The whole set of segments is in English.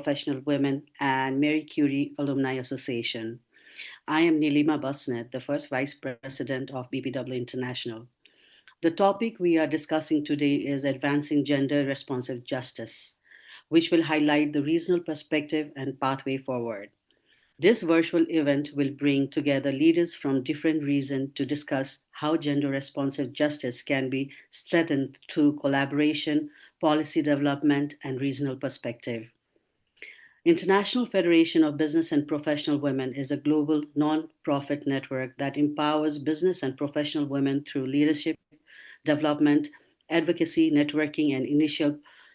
Professional Women and Mary Curie Alumni Association. I am Nilima Basnet, the first Vice President of BPW International. The topic we are discussing today is advancing gender responsive justice, which will highlight the regional perspective and pathway forward. This virtual event will bring together leaders from different regions to discuss how gender responsive justice can be strengthened through collaboration, policy development, and regional perspective. International Federation of Business and Professional Women is a global non-profit network that empowers business and professional women through leadership, development, advocacy, networking, and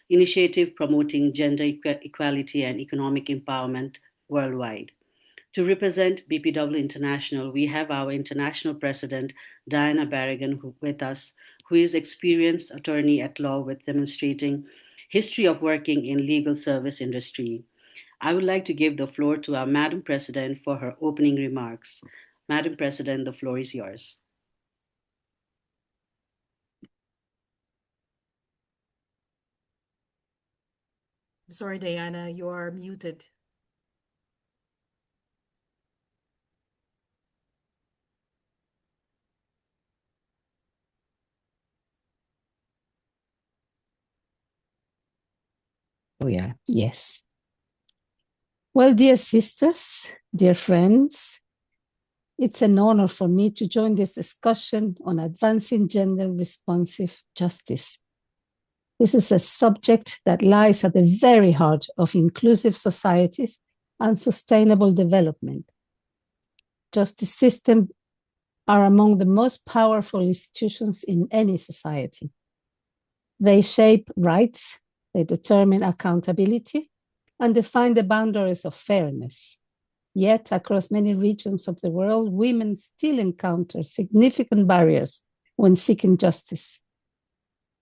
initiative promoting gender equality and economic empowerment worldwide. To represent BPW International, we have our international president, Diana Barragan, with us, who is experienced attorney at law with demonstrating history of working in legal service industry. I would like to give the floor to our Madam President for her opening remarks. Madam President, the floor is yours. I'm sorry, Diana, you are muted. Oh, yeah. Yes. Well, dear sisters, dear friends, it's an honor for me to join this discussion on advancing gender responsive justice. This is a subject that lies at the very heart of inclusive societies and sustainable development. Justice systems are among the most powerful institutions in any society. They shape rights, they determine accountability, and define the boundaries of fairness. Yet, across many regions of the world, women still encounter significant barriers when seeking justice.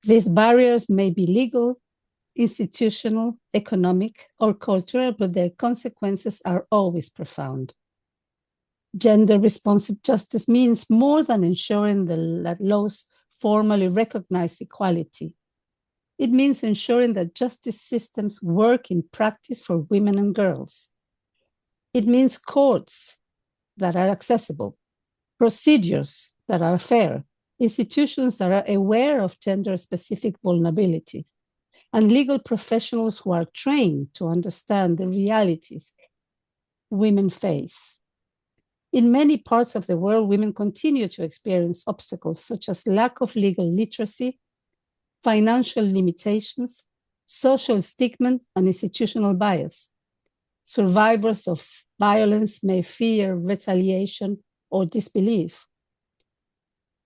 These barriers may be legal, institutional, economic, or cultural, but their consequences are always profound. Gender-responsive justice means more than ensuring that laws formally recognize equality. It means ensuring that justice systems work in practice for women and girls. It means courts that are accessible, procedures that are fair, institutions that are aware of gender-specific vulnerabilities, and legal professionals who are trained to understand the realities women face. In many parts of the world, women continue to experience obstacles such as lack of legal literacy, financial limitations, social stigma, and institutional bias. Survivors of violence may fear retaliation or disbelief.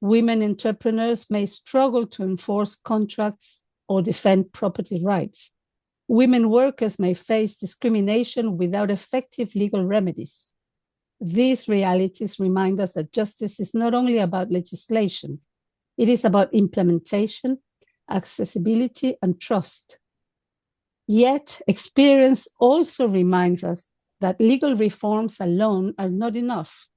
Women entrepreneurs may struggle to enforce contracts or defend property rights. Women workers may face discrimination without effective legal remedies. These realities remind us that justice is not only about legislation, it is about implementation, accessibility, and trust. Yet, experience also reminds us that legal reforms alone are not enough.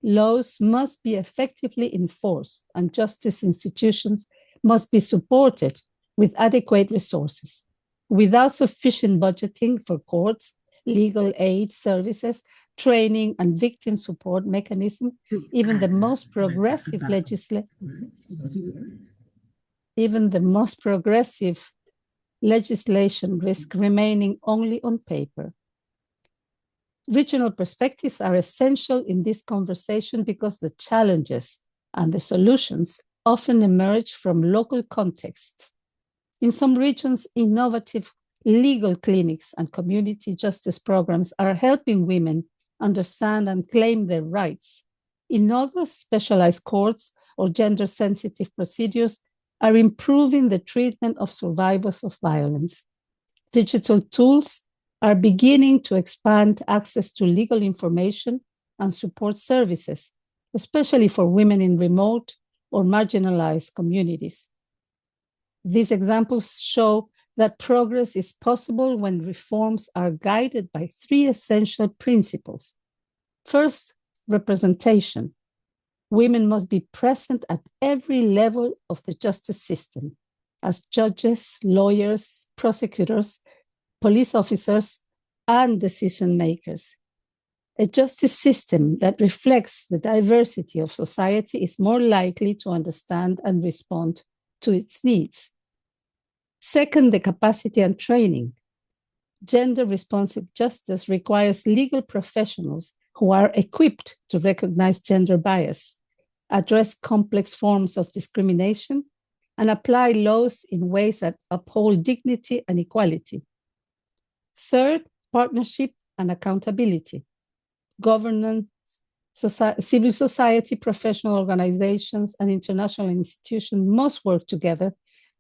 Laws must be effectively enforced, and justice institutions must be supported with adequate resources. Without sufficient budgeting for courts, legal aid services, training, and victim support mechanisms, even the most progressive legislation risk remaining only on paper. Regional perspectives are essential in this conversation because the challenges and the solutions often emerge from local contexts. In some regions, innovative legal clinics and community justice programs are helping women understand and claim their rights. In others, specialized courts or gender-sensitive procedures are improving the treatment of survivors of violence. Digital tools are beginning to expand access to legal information and support services, especially for women in remote or marginalized communities. These examples show that progress is possible when reforms are guided by three essential principles. First, representation. Women must be present at every level of the justice system, as judges, lawyers, prosecutors, police officers, and decision makers. A justice system that reflects the diversity of society is more likely to understand and respond to its needs. Second, the capacity and training. Gender-responsive justice requires legal professionals who are equipped to recognize gender bias, address complex forms of discrimination, and apply laws in ways that uphold dignity and equality. Third, partnership and accountability. Governance, civil society, professional organizations, and international institutions must work together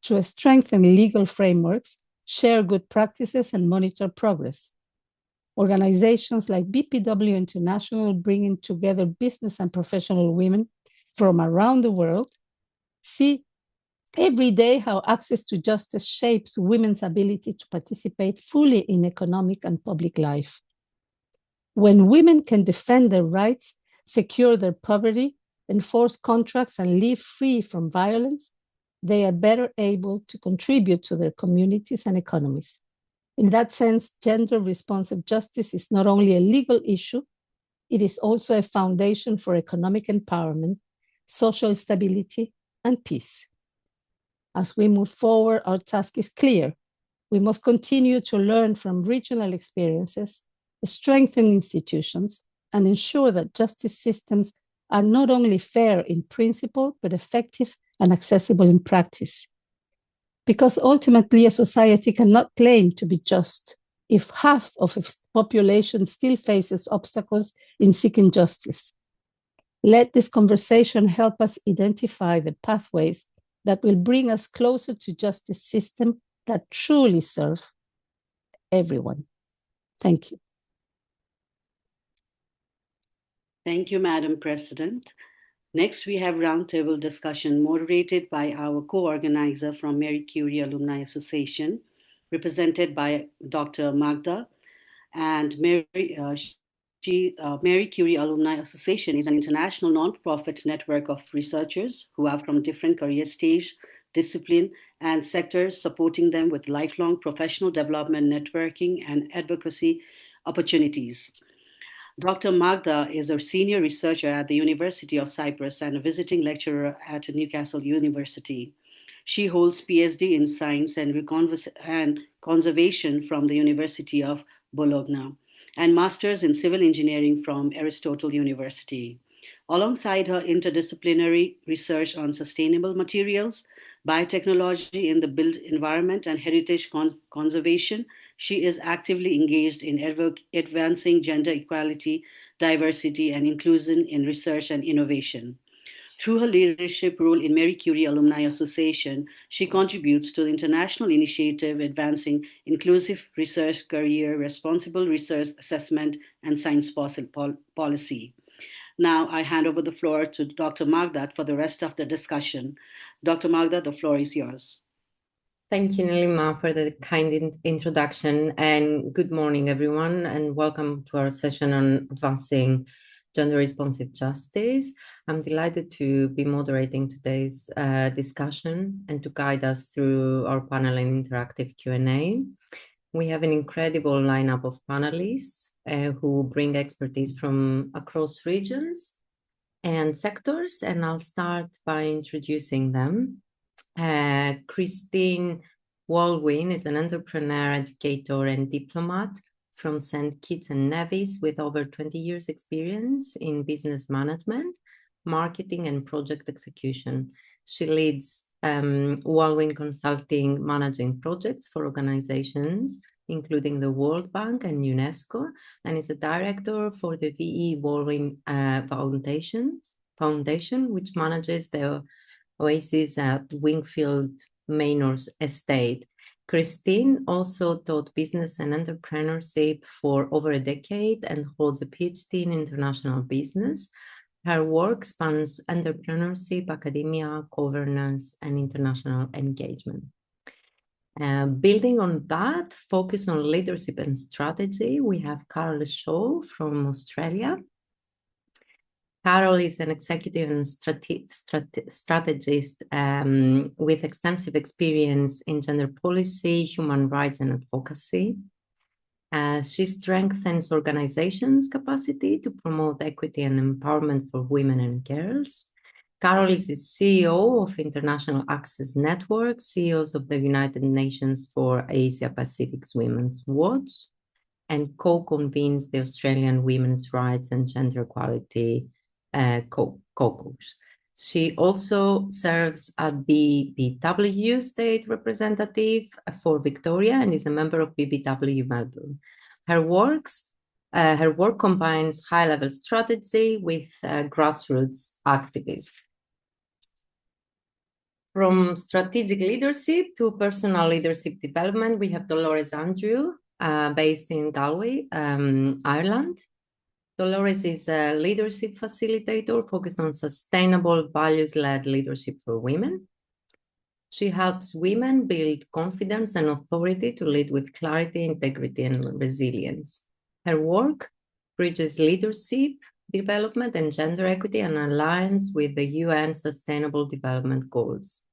to strengthen legal frameworks, share good practices, and monitor progress. Organizations like BPW International, bringing together business and professional women from around the world, see every day how access to justice shapes women's ability to participate fully in economic and public life. When women can defend their rights, secure their poverty, enforce contracts, and live free from violence, they are better able to contribute to their communities and economies. In that sense, gender-responsive justice is not only a legal issue, it is also a foundation for economic empowerment, social stability, and peace. As we move forward, our task is clear. We must continue to learn from regional experiences, strengthen institutions, and ensure that justice systems are not only fair in principle, but effective and accessible in practice. Because ultimately, a society cannot claim to be just if half of its population still faces obstacles in seeking justice. Let this conversation help us identify the pathways that will bring us closer to justice systems that truly serve everyone. Thank you. Thank you, Madam President. Next, we have roundtable discussion moderated by our co-organizer from Marie Curie Alumni Association, represented by Dr. Magda. And Marie Curie Alumni Association is an international nonprofit network of researchers who are from different career stage, discipline, and sectors, supporting them with lifelong professional development, networking, and advocacy opportunities. Dr. Magda is a senior researcher at the University of Cyprus and a visiting lecturer at Newcastle University. She holds PhD in Science and Conservation from the University of Bologna and Masters in Civil Engineering from Aristotle University. Alongside her interdisciplinary research on sustainable materials, biotechnology in the built environment, and heritage conservation, she is actively engaged in advancing gender equality, diversity, and inclusion in research and innovation. Through her leadership role in Marie Curie Alumni Association, she contributes to the international initiative advancing inclusive research career, responsible research assessment, and science policy. Now I hand over the floor to Dr. Magda for the rest of the discussion. Dr. Magda, the floor is yours. Thank you, Nilima, for the kind introduction, and good morning, everyone, and welcome to our session on advancing gender-responsive justice. I'm delighted to be moderating today's discussion and to guide us through our panel and interactive Q&A. We have an incredible lineup of panelists who bring expertise from across regions and sectors, and I'll start by introducing them. Christine Walwyn is an entrepreneur, educator, and diplomat from St. Kitts and Nevis with over 20 years experience in business management, marketing, and project execution. She leads Walwyn Consulting, managing projects for organizations including the World Bank and UNESCO, and is a director for the V.E. Walwyn Foundation, which manages the Oasis at Wingfield Manor's estate. Christine also taught business and entrepreneurship for over a decade and holds a PhD in international business. Her work spans entrepreneurship, academia, governance, and international engagement. Building on that, focus on leadership and strategy, we have Carol Shaw from Australia. Carol is an executive and strategist with extensive experience in gender policy, human rights, and advocacy. She strengthens organizations' capacity to promote equity and empowerment for women and girls. Carol is the CEO of International Access Network, CEOs of the United Nations for Asia Pacific's Women's Watch, and co-convenes the Australian Women's Rights and Gender Equality caucus. She also serves as BBW State Representative for Victoria and is a member of BBW Melbourne. Her work combines high-level strategy with grassroots activism. From strategic leadership to personal leadership development, we have Dolores Andrew, based in Galway, Ireland. Dolores is a leadership facilitator focused on sustainable values-led leadership for women. She helps women build confidence and authority to lead with clarity, integrity, and resilience. Her work bridges leadership, development, and gender equity and aligns with the UN Sustainable Development Goals.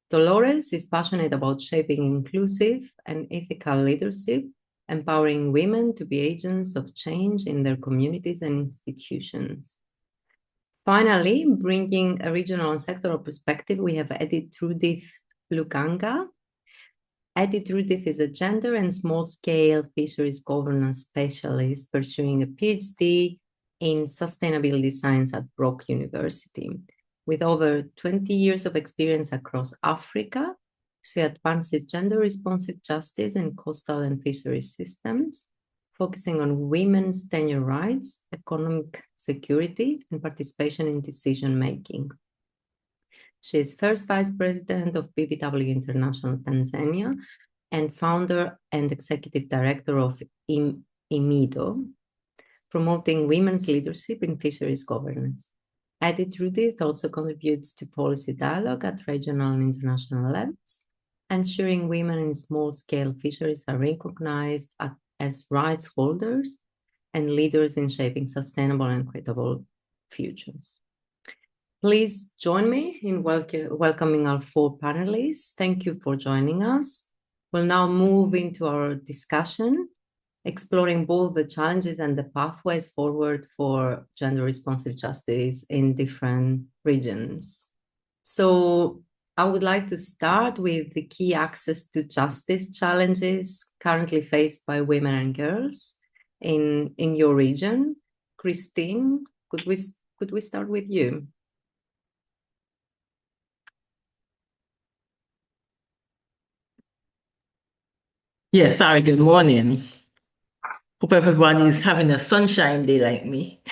Dolores is passionate about shaping inclusive and ethical leadership, empowering women to be agents of change in their communities and institutions. Finally, bringing a regional and sectoral perspective, we have Edith Trudith Lukanga. Edith Trudith is a gender and small-scale fisheries governance specialist pursuing a PhD in sustainability science at Brock University. With over 20 years of experience across Africa, she advances gender-responsive justice in coastal and fisheries systems, focusing on women's tenure rights, economic security, and participation in decision-making. She is first vice president of BBW International Tanzania and founder and executive director of IMIDO, promoting women's leadership in fisheries governance. Edith Trudith also contributes to policy dialogue at regional and international levels, ensuring women in small-scale fisheries are recognized as rights holders and leaders in shaping sustainable and equitable futures. Please join me in welcoming our four panelists. Thank you for joining us. We'll now move into our discussion, exploring both the challenges and the pathways forward for gender-responsive justice in different regions. So I would like to start with the key access to justice challenges currently faced by women and girls in your region. Christine, could we start with you? Yes, sorry, good morning. Hope everybody is having a sunshine day like me.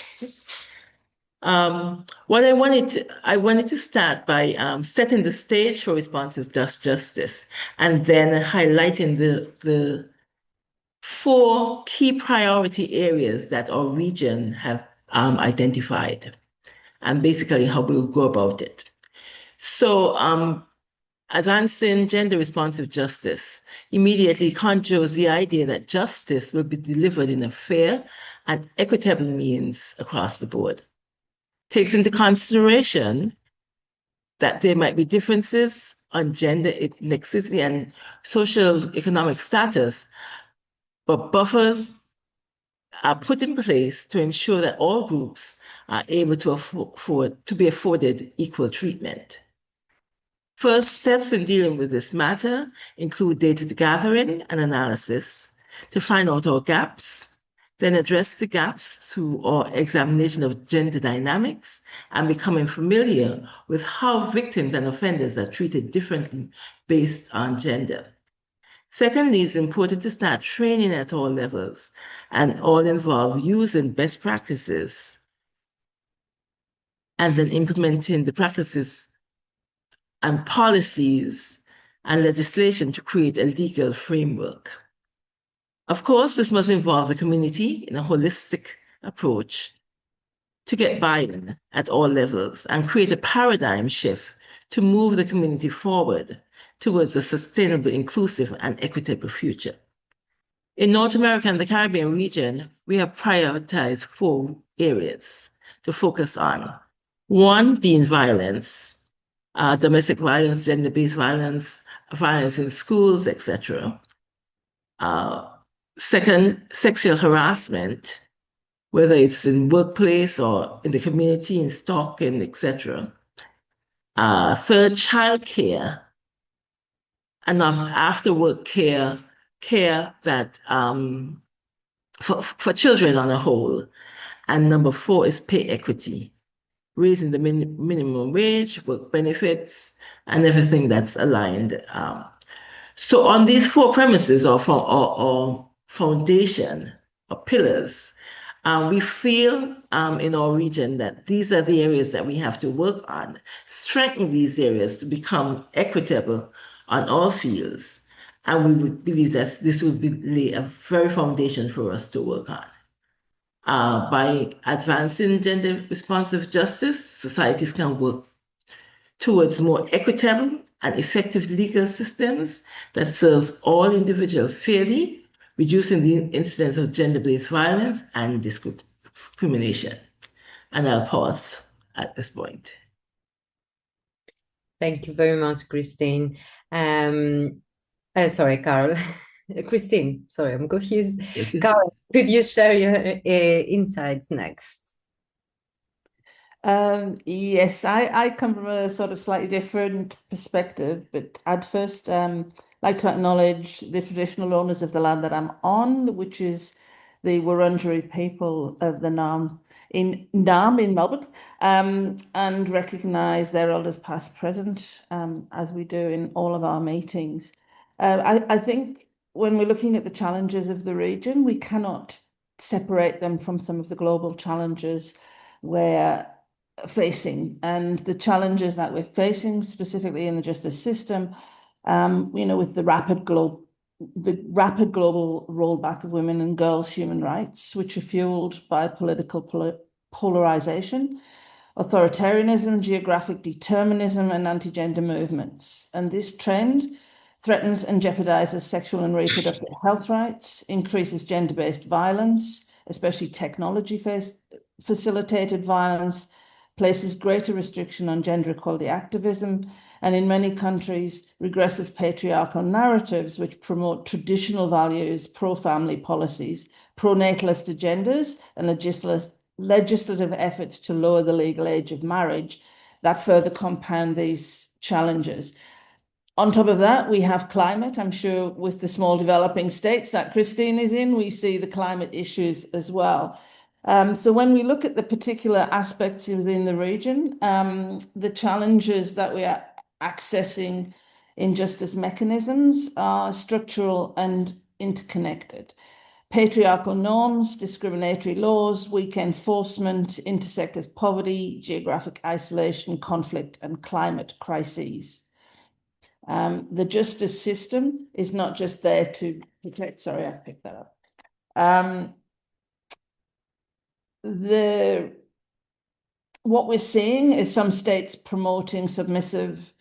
What I wanted to start by setting the stage for responsive justice and then highlighting the four key priority areas that our region have identified and basically how we'll go about it. So advancing gender responsive justice immediately conjures the idea that justice will be delivered in a fair and equitable means across the board. Takes into consideration that there might be differences on gender ethnicity and social economic status, but buffers are put in place to ensure that all groups are able to be afforded equal treatment. First steps in dealing with this matter include data gathering and analysis to find out our gaps, then address the gaps through our examination of gender dynamics and becoming familiar with how victims and offenders are treated differently based on gender. Secondly, it's important to start training at all levels and all involved using best practices and then implementing the practices and policies and legislation to create a legal framework. Of course, this must involve the community in a holistic approach to get buy-in at all levels and create a paradigm shift to move the community forward towards a sustainable, inclusive, and equitable future. In North America and the Caribbean region, we have prioritized four areas to focus on. One being violence, domestic violence, gender-based violence, violence in schools, etc. Second, sexual harassment, whether it's in workplace or in the community, in stalking, etc. Third, childcare, and after work care that for children on a whole. And number four is pay equity, raising the minimum wage, work benefits, and everything that's aligned. So on these four premises or foundation or pillars, we feel in our region that these are the areas that we have to work on, strengthen these areas to become equitable on all fields. And we would believe that this will lay a very foundation for us to work on. By advancing gender responsive justice, societies can work towards more equitable and effective legal systems that serves all individuals fairly, reducing the incidence of gender-based violence and discrimination. And I'll pause at this point. Thank you very much, Christine. Sorry, Carol. Christine, sorry, I'm confused. Carol, could you share your insights next? Yes, I come from a sort of slightly different perspective, but I'd first like to acknowledge the traditional owners of the land that I'm on, which is the Wurundjeri people of the Naarm in Melbourne, and recognise their elders past, present, as we do in all of our meetings. I think when we're looking at the challenges of the region, we cannot separate them from some of the global challenges we're facing, and the challenges that we're facing specifically in the justice system, with the rapid global rollback of women and girls' human rights, which are fueled by political polarization, authoritarianism, geographic determinism, and anti-gender movements. And this trend threatens and jeopardizes sexual and reproductive health rights, increases gender-based violence, especially technology-facilitated violence, places greater restriction on gender equality activism, and in many countries, regressive patriarchal narratives which promote traditional values, pro-family policies, pro-natalist agendas, and legislative efforts to lower the legal age of marriage that further compound these challenges. On top of that, we have climate. I'm sure with the small developing states that Christine is in, we see the climate issues as well. So when we look at the particular aspects within the region, the challenges that we are accessing in justice mechanisms are structural and interconnected. Patriarchal norms, discriminatory laws, weak enforcement intersect with poverty, geographic isolation, conflict, and climate crises. The justice system is not just there to protect, sorry, I picked that up. What we're seeing is some states promoting submissive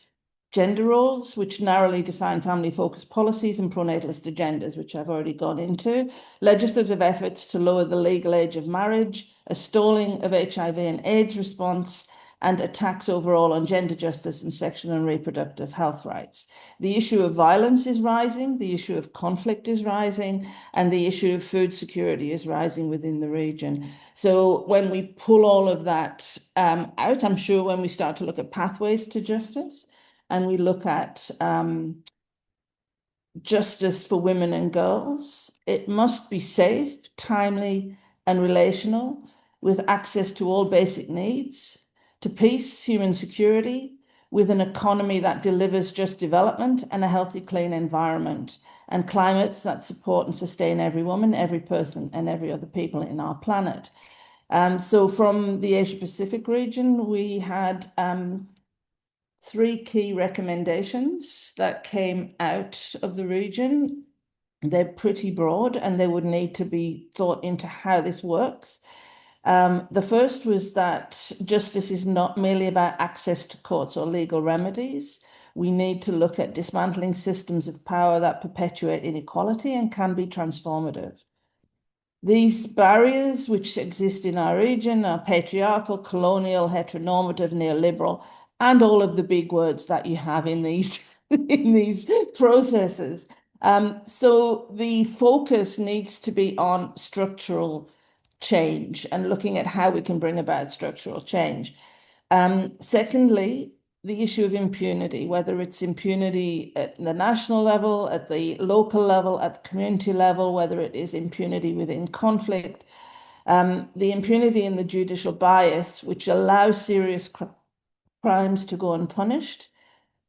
gender roles, which narrowly define family-focused policies and pronatalist agendas, which I've already gone into, legislative efforts to lower the legal age of marriage, a stalling of HIV and AIDS response, and attacks overall on gender justice and sexual and reproductive health rights. The issue of violence is rising, the issue of conflict is rising, and the issue of food security is rising within the region. So when we pull all of that out, I'm sure when we start to look at pathways to justice, and we look at justice for women and girls, it must be safe, timely, and relational, with access to all basic needs, to peace, human security, with an economy that delivers just development and a healthy, clean environment, and climates that support and sustain every woman, every person, and every other people in our planet. So from the Asia-Pacific region, we had 3 key recommendations that came out of the region. They're pretty broad and they would need to be thought into how this works. The first was that justice is not merely about access to courts or legal remedies. We need to look at dismantling systems of power that perpetuate inequality and can be transformative. These barriers which exist in our region are patriarchal, colonial, heteronormative, neoliberal, and all of the big words that you have in these in these processes. So the focus needs to be on structural change and looking at how we can bring about structural change. Secondly, the issue of impunity, whether it's impunity at the national level, at the local level, at the community level, whether it is impunity within conflict, the impunity and the judicial bias, which allows serious crimes to go unpunished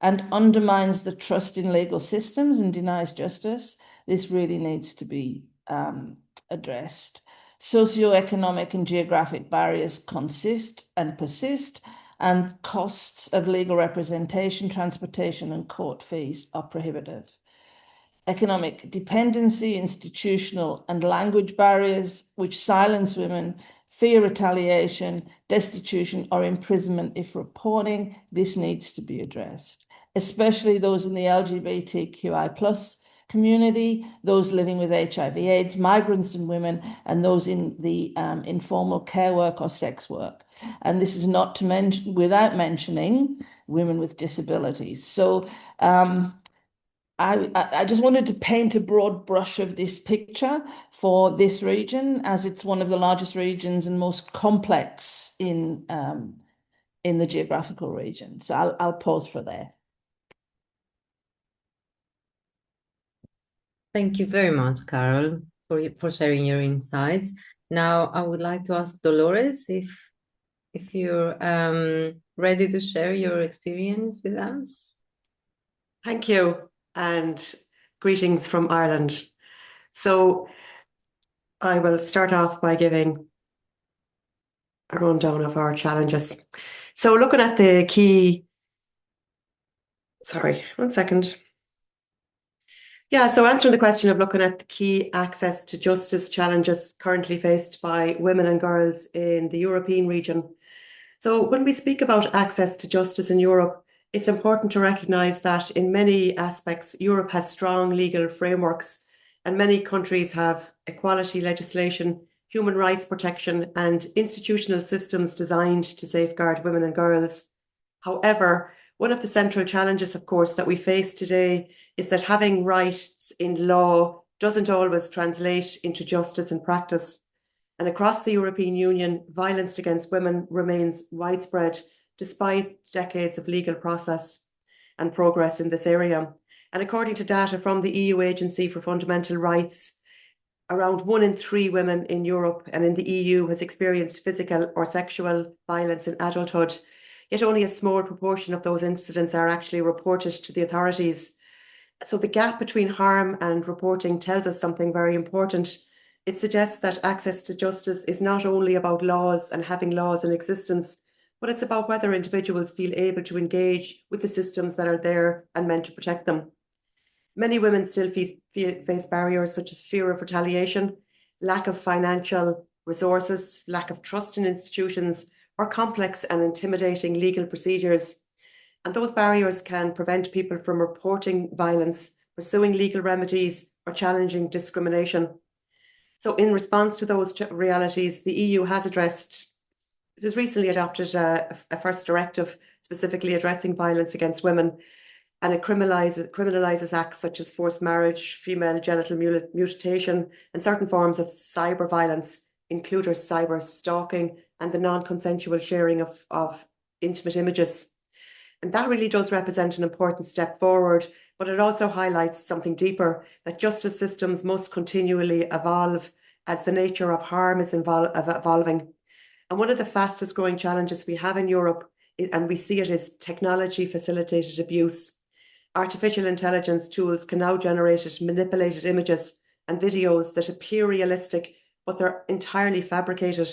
and undermines the trust in legal systems and denies justice. This really needs to be addressed. Socioeconomic and geographic barriers consist and persist, and costs of legal representation, transportation, and court fees are prohibitive. Economic dependency, institutional and language barriers, which silence women, fear retaliation, destitution, or imprisonment if reporting. This needs to be addressed, especially those in the LGBTQI+ community, those living with HIV/AIDS, migrants and women, and those in the informal care work or sex work. And this is not to mention, without mentioning, women with disabilities. So I just wanted to paint a broad brush of this picture for this region, as it's one of the largest regions and most complex in the geographical region. So I'll pause for there. Thank you very much, Carol, for sharing your insights. Now, I would like to ask Dolores if you're ready to share your experience with us. Thank you, and greetings from Ireland. So I will start off by giving a rundown of our challenges. So looking at the key, sorry, one second. Yeah, so answering the question of looking at the key access to justice challenges currently faced by women and girls in the European region. So when we speak about access to justice in Europe, it's important to recognise that in many aspects, Europe has strong legal frameworks, and many countries have equality legislation, human rights protection, and institutional systems designed to safeguard women and girls. However, one of the central challenges, of course, that we face today is that having rights in law doesn't always translate into justice in practice. And across the European Union, violence against women remains widespread despite decades of legal process and progress in this area. And according to data from the EU Agency for Fundamental Rights, around 1 in 3 women in Europe and in the EU has experienced physical or sexual violence in adulthood. Yet only a small proportion of those incidents are actually reported to the authorities. So the gap between harm and reporting tells us something very important. It suggests that access to justice is not only about laws and having laws in existence, but it's about whether individuals feel able to engage with the systems that are there and meant to protect them. Many women still face barriers such as fear of retaliation, lack of financial resources, lack of trust in institutions, or complex and intimidating legal procedures. And those barriers can prevent people from reporting violence, pursuing legal remedies, or challenging discrimination. So in response to those realities, the EU has recently adopted a first directive specifically addressing violence against women, and it criminalises acts such as forced marriage, female genital mutilation, and certain forms of cyber violence, including cyber stalking and the non-consensual sharing of intimate images. And that really does represent an important step forward, but it also highlights something deeper, that justice systems must continually evolve as the nature of harm is evolving. And one of the fastest growing challenges we have in Europe, and we see it, is technology facilitated abuse. Artificial intelligence tools can now generate manipulated images and videos that appear realistic, but they're entirely fabricated.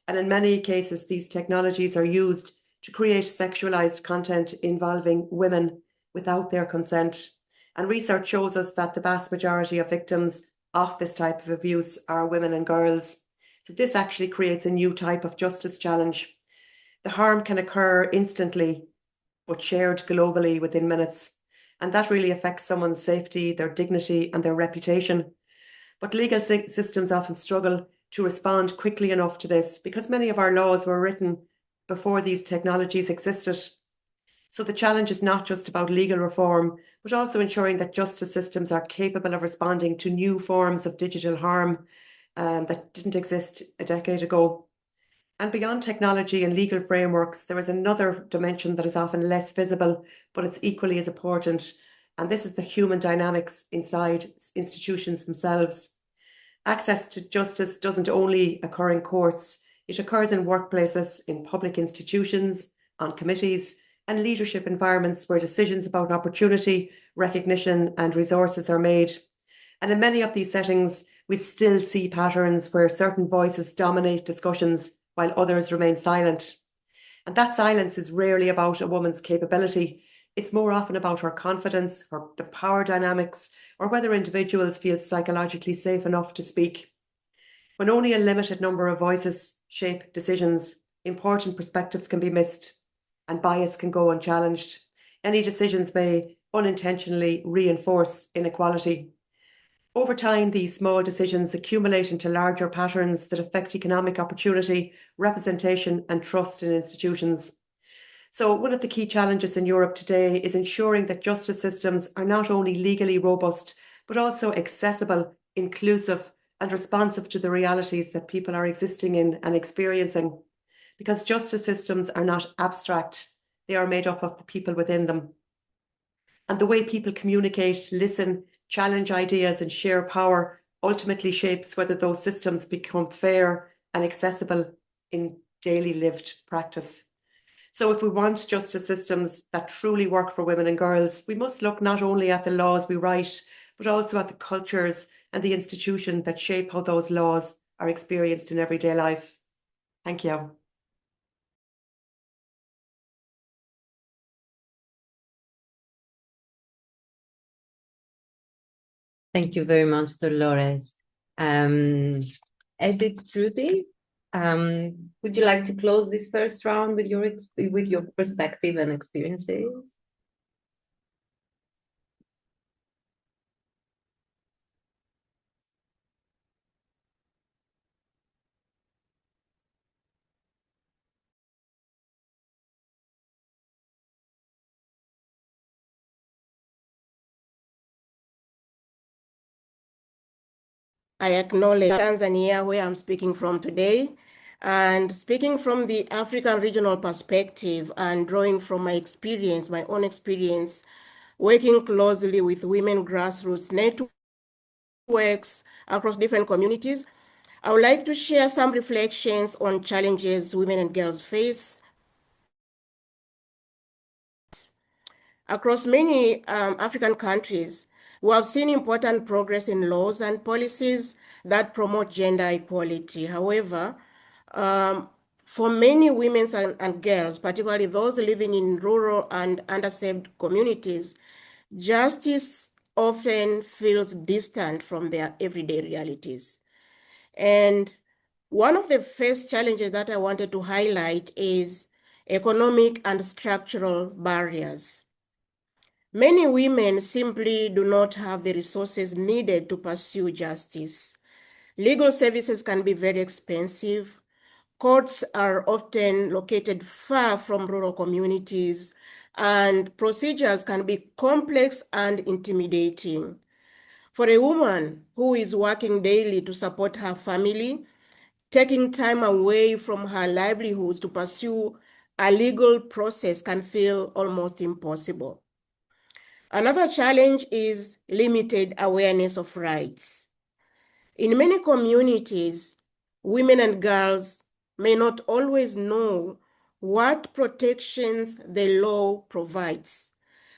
And in many cases, these technologies are used to create sexualized content involving women without their consent. And research shows us that the vast majority of victims of this type of abuse are women and girls. So this actually creates a new type of justice challenge. The harm can occur instantly, but shared globally within minutes. And that really affects someone's safety, their dignity, and their reputation. But legal systems often struggle to respond quickly enough to this because many of our laws were written before these technologies existed. So the challenge is not just about legal reform, but also ensuring that justice systems are capable of responding to new forms of digital harm that didn't exist a decade ago. And beyond technology and legal frameworks, there is another dimension that is often less visible, but it's equally as important. And this is the human dynamics inside institutions themselves. Access to justice doesn't only occur in courts, it occurs in workplaces, in public institutions, on committees, and leadership environments where decisions about opportunity, recognition, and resources are made. And in many of these settings, we still see patterns where certain voices dominate discussions while others remain silent. And that silence is rarely about a woman's capability. It's more often about her confidence, the power dynamics, or whether individuals feel psychologically safe enough to speak. When only a limited number of voices shape decisions, important perspectives can be missed and bias can go unchallenged. Any decisions may unintentionally reinforce inequality. Over time, these small decisions accumulate into larger patterns that affect economic opportunity, representation, and trust in institutions. So one of the key challenges in Europe today is ensuring that justice systems are not only legally robust, but also accessible, inclusive, and responsive to the realities that people are existing in and experiencing. Because justice systems are not abstract, they are made up of the people within them. And the way people communicate, listen, challenge ideas, and share power ultimately shapes whether those systems become fair and accessible in daily lived practice. So if we want justice systems that truly work for women and girls, we must look not only at the laws we write, but also at the cultures and the institutions that shape how those laws are experienced in everyday life. Thank you. Thank you very much, Dolores. Edith, Rudy, would you like to close this first round with your perspective and experiences? I acknowledge Tanzania, where I'm speaking from today, and speaking from the African regional perspective and drawing from my experience, my own experience, working closely with women grassroots networks across different communities, I would like to share some reflections on challenges women and girls face across many African countries. We have seen important progress in laws and policies that promote gender equality. However, for many women and girls, particularly those living in rural and underserved communities, justice often feels distant from their everyday realities. And one of the first challenges that I wanted to highlight is economic and structural barriers. Many women simply do not have the resources needed to pursue justice. Legal services can be very expensive. Courts are often located far from rural communities, and procedures can be complex and intimidating. For a woman who is working daily to support her family, taking time away from her livelihoods to pursue a legal process can feel almost impossible. Another challenge is limited awareness of rights. In many communities, women and girls may not always know what protections the law provides.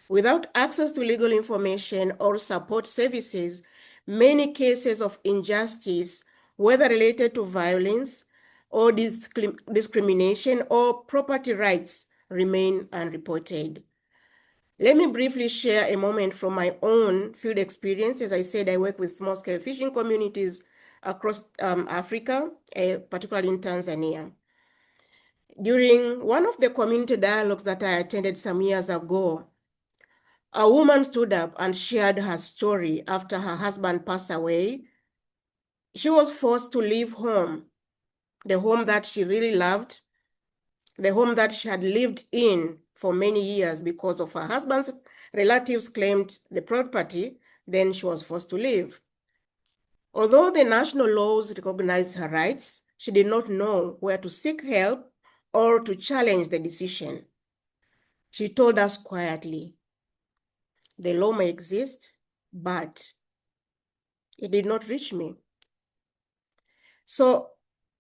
Without access to legal information or support services, many cases of injustice, whether related to violence or discrimination or property rights, remain unreported. Let me briefly share a moment from my own field experience. As I said, I work with small-scale fishing communities across Africa, particularly in Tanzania. During one of the community dialogues that I attended some years ago, a woman stood up and shared her story after her husband passed away. She was forced to leave home, the home that she really loved, the home that she had lived in for many years because of her husband's relatives claimed the property, then she was forced to leave. Although the national laws recognized her rights, she did not know where to seek help or to challenge the decision. She told us quietly, the law may exist, but it did not reach me. So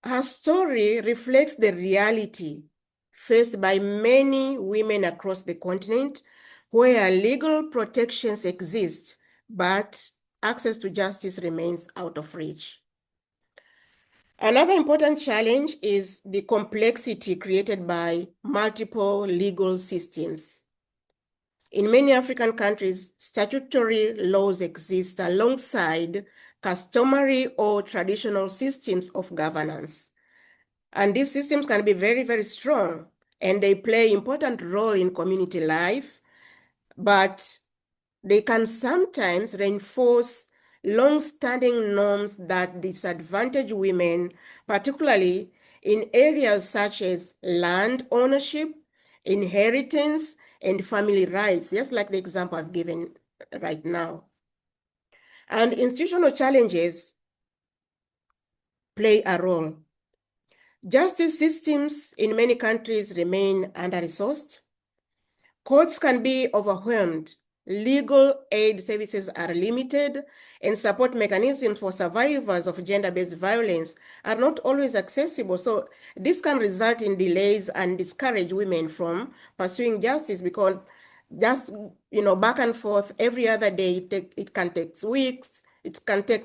her story reflects the reality faced by many women across the continent where legal protections exist, but access to justice remains out of reach. Another important challenge is the complexity created by multiple legal systems. In many African countries, statutory laws exist alongside customary or traditional systems of governance. And these systems can be very, very strong, and they play an important role in community life, but they can sometimes reinforce long-standing norms that disadvantage women, particularly in areas such as land ownership, inheritance, and family rights, just like the example I've given right now. And institutional challenges play a role. Justice systems in many countries remain under-resourced. Courts can be overwhelmed. Legal aid services are limited, and support mechanisms for survivors of gender-based violence are not always accessible. So this can result in delays and discourage women from pursuing justice because just, back and forth every other day, it can take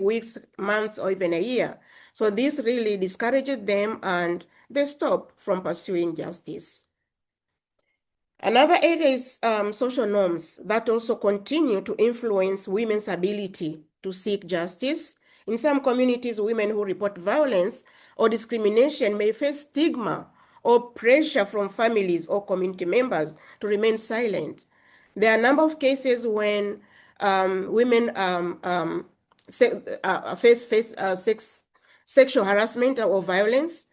weeks, months, or even a year. So this really discourages them and they stop from pursuing justice. Another area is social norms that also continue to influence women's ability to seek justice. In some communities, women who report violence or discrimination may face stigma or pressure from families or community members to remain silent. There are a number of cases when women face sexual harassment or violence.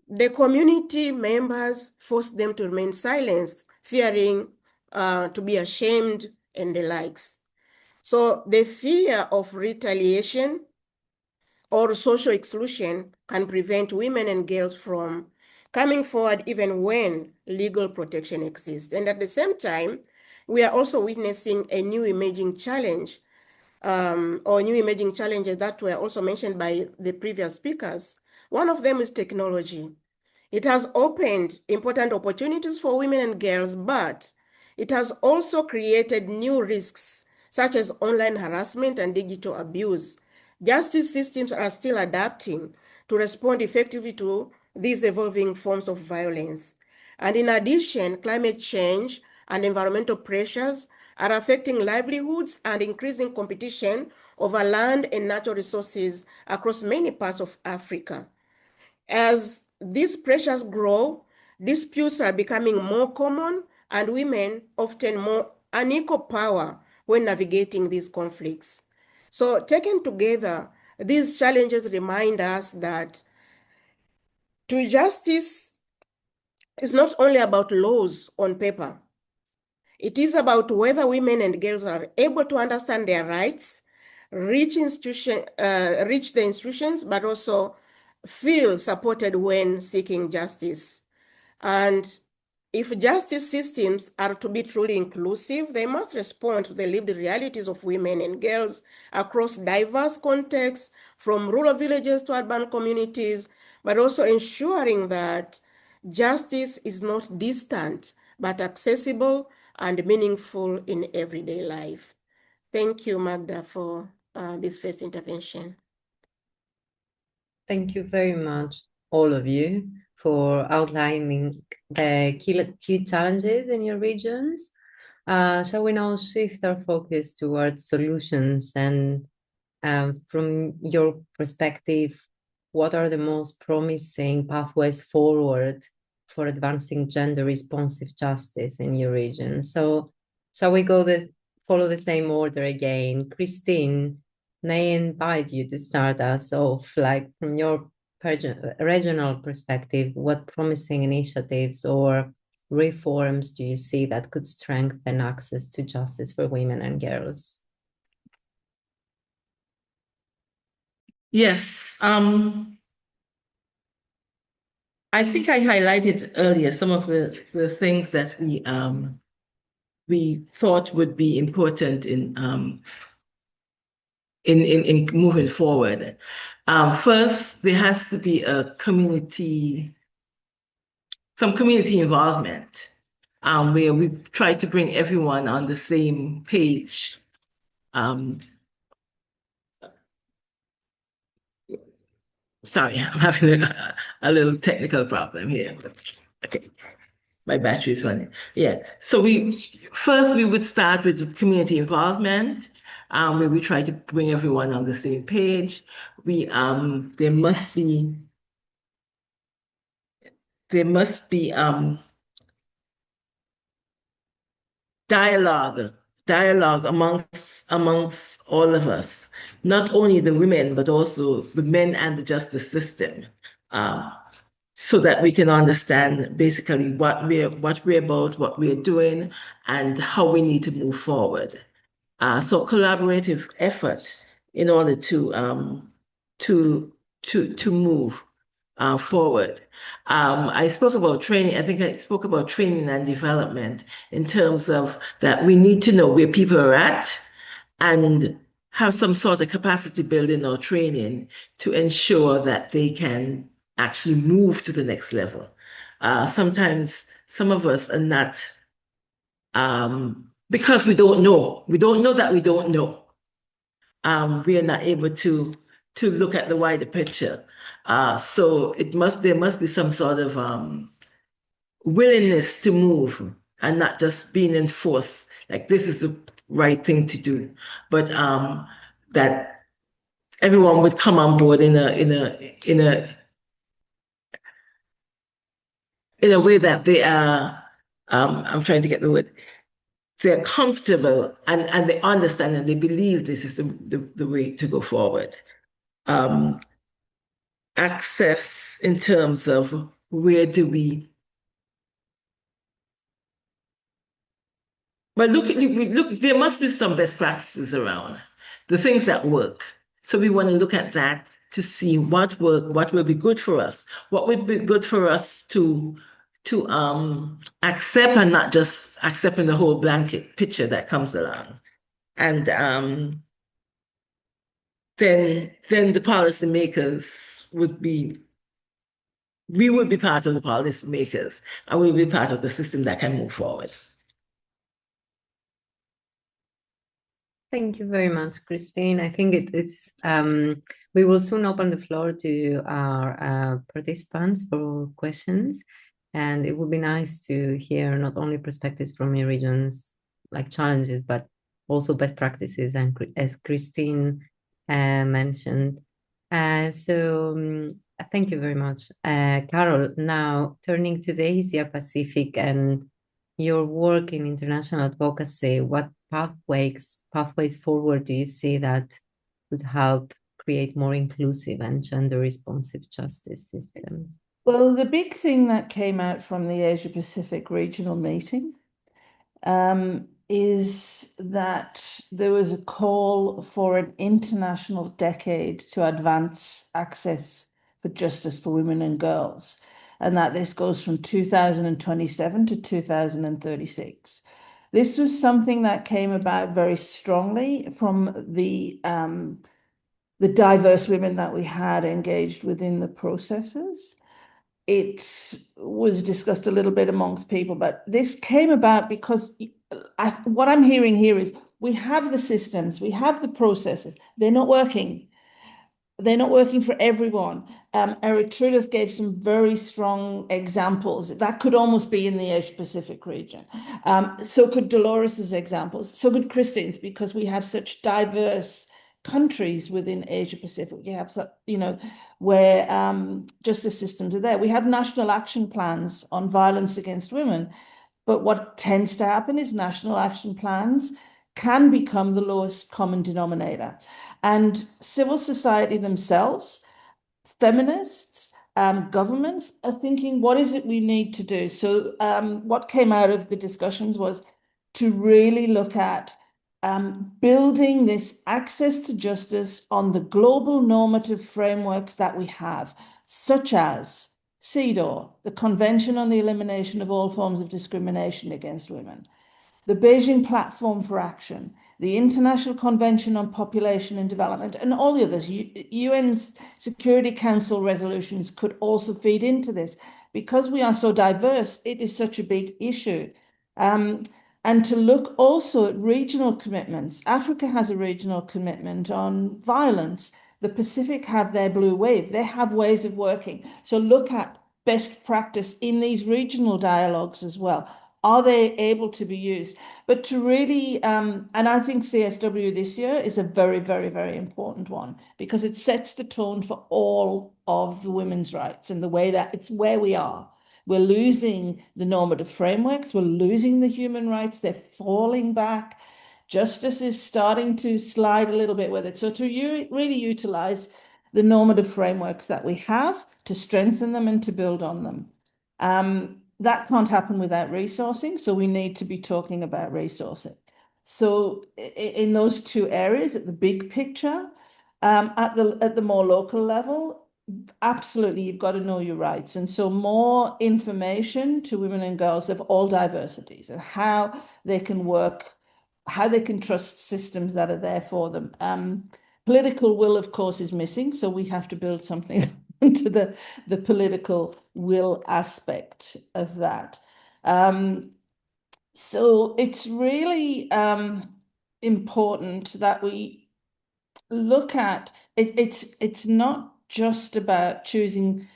The community members force them to remain silent, fearing to be ashamed and the likes. So the fear of retaliation or social exclusion can prevent women and girls from coming forward even when legal protection exists. And at the same time, we are also witnessing a new emerging challenge or new emerging challenges that were also mentioned by the previous speakers. One of them is technology. It has opened important opportunities for women and girls, but it has also created new risks, such as online harassment and digital abuse. Justice systems are still adapting to respond effectively to these evolving forms of violence. And in addition, climate change and environmental pressures are affecting livelihoods and increasing competition over land and natural resources across many parts of Africa. As these pressures grow, disputes are becoming more common and women often more unequal power when navigating these conflicts. So taken together, these challenges remind us that true justice is not only about laws on paper. It is about whether women and girls are able to understand their rights, reach the institutions, but also feel supported when seeking justice. And if justice systems are to be truly inclusive, they must respond to the lived realities of women and girls across diverse contexts, from rural villages to urban communities, but also ensuring that justice is not distant, but accessible and meaningful in everyday life. Thank you, Magda, for this first intervention. Thank you very much, all of you, for outlining the key challenges in your regions. Shall we now shift our focus towards solutions? And from your perspective, what are the most promising pathways forward for advancing gender-responsive justice in your region? So shall we follow the same order again? Christine, may I invite you to start us off, like from your regional perspective, what promising initiatives or reforms do you see that could strengthen access to justice for women and girls? Yes. I think I highlighted earlier some of the things that we thought would be important in moving forward. First, there has to be some community involvement, where we try to bring everyone on the same page. Sorry, I'm having a little technical problem here. Okay, my battery is running. Yeah, so we would start with community involvement, where we try to bring everyone on the same page. There must be dialogue amongst all of us, not only the women, but also the men and the justice system, so that we can understand basically what we're about, what we're doing, and how we need to move forward. So collaborative effort in order to move forward. I spoke about training. I think I spoke about training and development in terms of that we need to know where people are at and have some sort of capacity building or training to ensure that they can actually move to the next level. Sometimes some of us are not, because we don't know. We don't know that we don't know. We are not able to look at the wider picture. So there must be some sort of willingness to move and not just being enforced like this is the right thing to do, but that everyone would come on board in a way that they are. I'm trying to get the word. They're comfortable and they understand and they believe this is the way to go forward. Access in terms of where do we. But look, there must be some best practices around, the things that work. So we want to look at that to see what will be good for us, what would be good for us to accept and not just accepting the whole blanket picture that comes along. And then the policymakers we would be part of the policymakers and we will be part of the system that can move forward. Thank you very much, Christine. I think we will soon open the floor to our participants for questions. And it would be nice to hear not only perspectives from your regions, like challenges, but also best practices, and as Christine mentioned. So thank you very much. Carol, now turning to the Asia Pacific and your work in international advocacy, what pathways forward do you see that would help create more inclusive and gender-responsive justice systems? Well, the big thing that came out from the Asia Pacific regional meeting is that there was a call for an international decade to advance access for justice for women and girls, and that this goes from 2027 to 2036. This was something that came about very strongly from the diverse women that we had engaged within the processes. It was discussed a little bit amongst people, but this came about because what I'm hearing here is we have the systems, we have the processes, they're not working. They're not working for everyone. Eritrea gave some very strong examples. That could almost be in the Asia Pacific region. So could Dolores's examples. So could Christine's, because we have such diverse countries within Asia Pacific. You have, where justice systems are there. We have national action plans on violence against women. But what tends to happen is national action plans can become the lowest common denominator. And civil society themselves, feminists, governments are thinking, what is it we need to do? So what came out of the discussions was to really look at building this access to justice on the global normative frameworks that we have, such as CEDAW, the Convention on the Elimination of All Forms of Discrimination Against Women, the Beijing Platform for Action, the International Convention on Population and Development, and all the others. UN's Security Council resolutions could also feed into this. Because we are so diverse, it is such a big issue. And to look also at regional commitments. Africa has a regional commitment on violence. The Pacific have their blue wave. They have ways of working. So look at best practice in these regional dialogues as well. Are they able to be used? But to really, and I think CSW this year is a very, very, very important one because it sets the tone for all of the women's rights and the way that it's where we are. We're losing the normative frameworks. We're losing the human rights. They're falling back. Justice is starting to slide a little bit with it. So to really utilize the normative frameworks that we have to strengthen them and to build on them. That can't happen without resourcing, so we need to be talking about resourcing. So in those two areas, at the big picture, at the more local level, absolutely, you've got to know your rights. And so more information to women and girls of all diversities and how they can work, how they can trust systems that are there for them. Political will, of course, is missing, so we have to build something into the political will aspect of that. So it's really important that we look at it. It's not just about choosing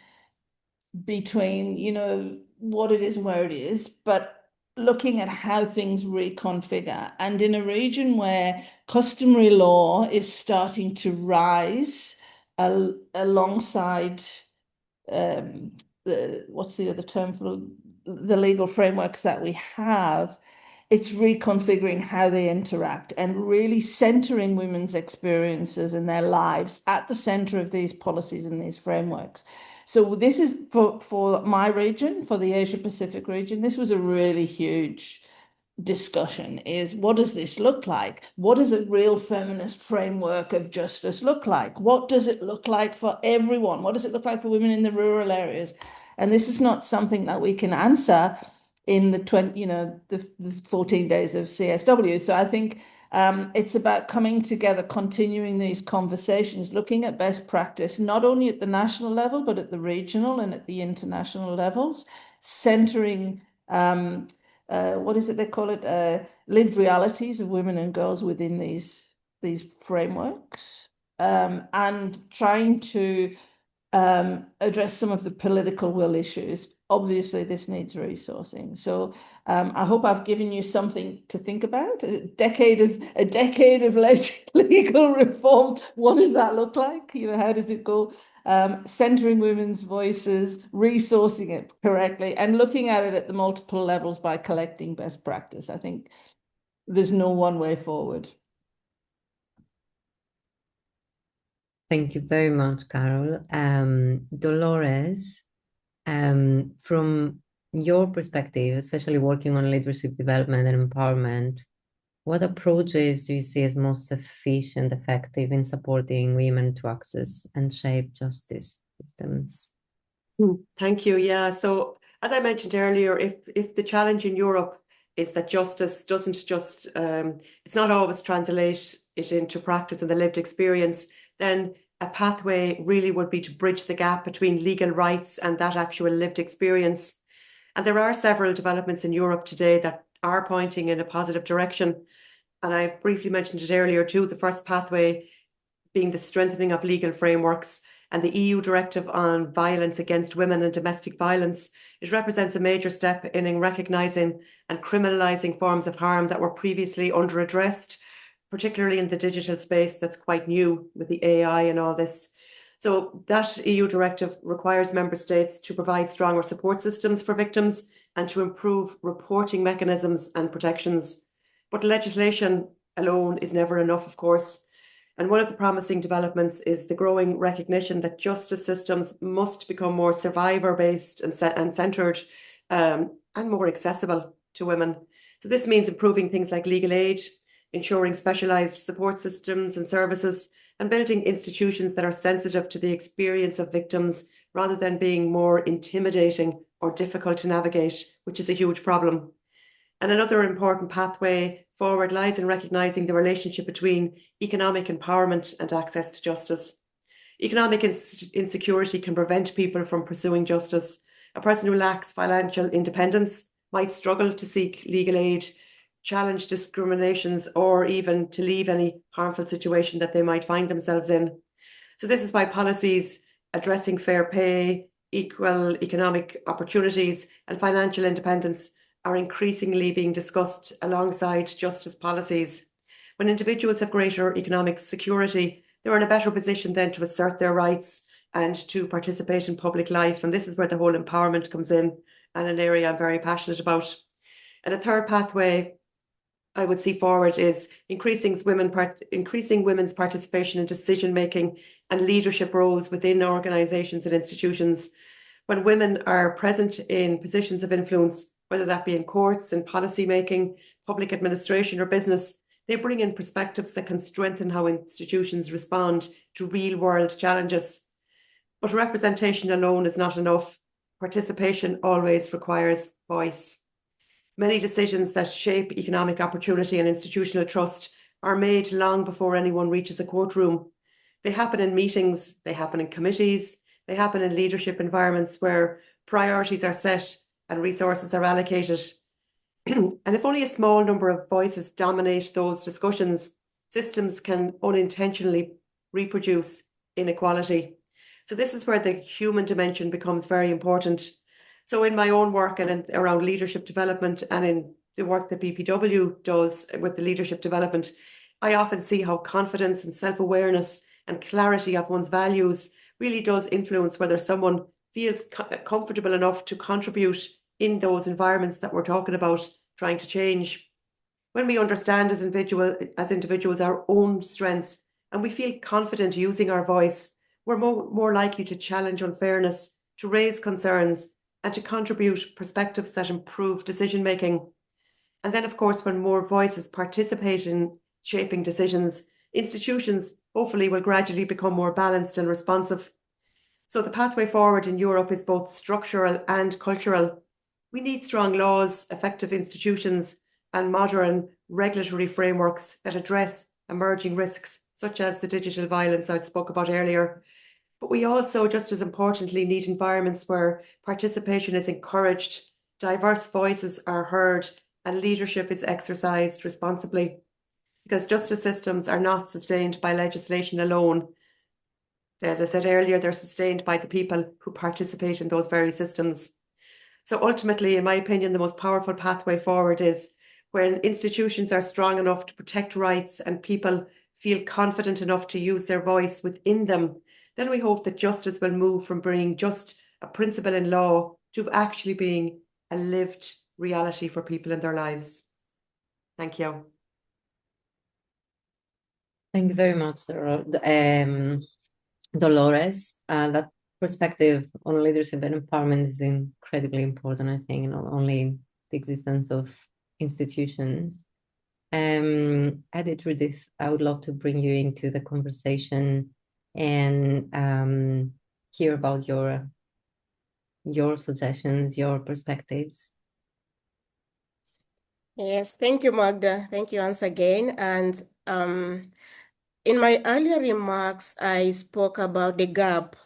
between, you know, what it is and where it is, but looking at how things reconfigure. And in a region where customary law is starting to rise alongside what's the other term for the legal frameworks that we have, it's reconfiguring how they interact and really centering women's experiences and their lives at the center of these policies and these frameworks. So this is for my region, for the Asia Pacific region, this was a really huge discussion, is what does this look like? What does a real feminist framework of justice look like? What does it look like for everyone? What does it look like for women in the rural areas? And this is not something that we can answer in the 14 days of CSW. So I think it's about coming together, continuing these conversations, looking at best practice, not only at the national level, but at the regional and at the international levels, centering what is it they call it? Lived realities of women and girls within these frameworks, and trying to address some of the political will issues. Obviously, this needs resourcing. So I hope I've given you something to think about. A decade of legal reform. What does that look like? You know, how does it go? Centering women's voices, resourcing it correctly, and looking at it at the multiple levels by collecting best practice. I think there's no one way forward. Thank you very much, Carol. Dolores, from your perspective, especially working on leadership development and empowerment, what approaches do you see as most efficient, effective in supporting women to access and shape justice systems? Thank you. Yeah. So as I mentioned earlier, if the challenge in Europe is that justice doesn't just, it's not always translate it into practice and the lived experience, then a pathway really would be to bridge the gap between legal rights and that actual lived experience. And there are several developments in Europe today that are pointing in a positive direction. And I briefly mentioned it earlier too, the first pathway being the strengthening of legal frameworks and the EU directive on violence against women and domestic violence. It represents a major step in recognising and criminalising forms of harm that were previously under-addressed, particularly in the digital space that's quite new with the AI and all this. So that EU directive requires member states to provide stronger support systems for victims and to improve reporting mechanisms and protections. But legislation alone is never enough, of course. And one of the promising developments is the growing recognition that justice systems must become more survivor-based and centred and more accessible to women. So this means improving things like legal aid, ensuring specialised support systems and services, and building institutions that are sensitive to the experience of victims rather than being more intimidating or difficult to navigate, which is a huge problem. And another important pathway forward lies in recognising the relationship between economic empowerment and access to justice. Economic insecurity can prevent people from pursuing justice. A person who lacks financial independence might struggle to seek legal aid, challenge discriminations, or even to leave any harmful situation that they might find themselves in. So this is why policies addressing fair pay, equal economic opportunities, and financial independence are increasingly being discussed alongside justice policies. When individuals have greater economic security, they're in a better position then to assert their rights and to participate in public life. And this is where the whole empowerment comes in, and an area I'm very passionate about. And a third pathway I would see forward is increasing women's participation in decision-making and leadership roles within organisations and institutions. When women are present in positions of influence, whether that be in courts, in policy making, public administration or business, they bring in perspectives that can strengthen how institutions respond to real-world challenges. But representation alone is not enough. Participation always requires voice. Many decisions that shape economic opportunity and institutional trust are made long before anyone reaches the courtroom. They happen in meetings, they happen in committees, they happen in leadership environments where priorities are set and resources are allocated. And if only a small number of voices dominate those discussions, systems can unintentionally reproduce inequality. So this is where the human dimension becomes very important. So in my own work and around leadership development and in the work that BPW does with the leadership development, I often see how confidence and self-awareness and clarity of one's values really does influence whether someone feels comfortable enough to contribute in those environments that we're talking about trying to change. When we understand as individuals our own strengths and we feel confident using our voice, we're more likely to challenge unfairness, to raise concerns, and to contribute perspectives that improve decision-making. And then, of course, when more voices participate in shaping decisions, institutions hopefully will gradually become more balanced and responsive. So the pathway forward in Europe is both structural and cultural. We need strong laws, effective institutions, and modern regulatory frameworks that address emerging risks, such as the digital violence I spoke about earlier. But we also, just as importantly, need environments where participation is encouraged, diverse voices are heard, and leadership is exercised responsibly. Because justice systems are not sustained by legislation alone. As I said earlier, they're sustained by the people who participate in those very systems. So ultimately, in my opinion, the most powerful pathway forward is when institutions are strong enough to protect rights and people feel confident enough to use their voice within them. Then we hope that justice will move from being just a principle in law to actually being a lived reality for people in their lives. Thank you. Thank you very much, Dolores. That perspective on leadership and empowerment is incredibly important, I think, not only the existence of institutions. Editor Edith, I would love to bring you into the conversation and hear about your suggestions, your perspectives. Yes, thank you, Magda. Thank you once again. And in my earlier remarks, I spoke about the gap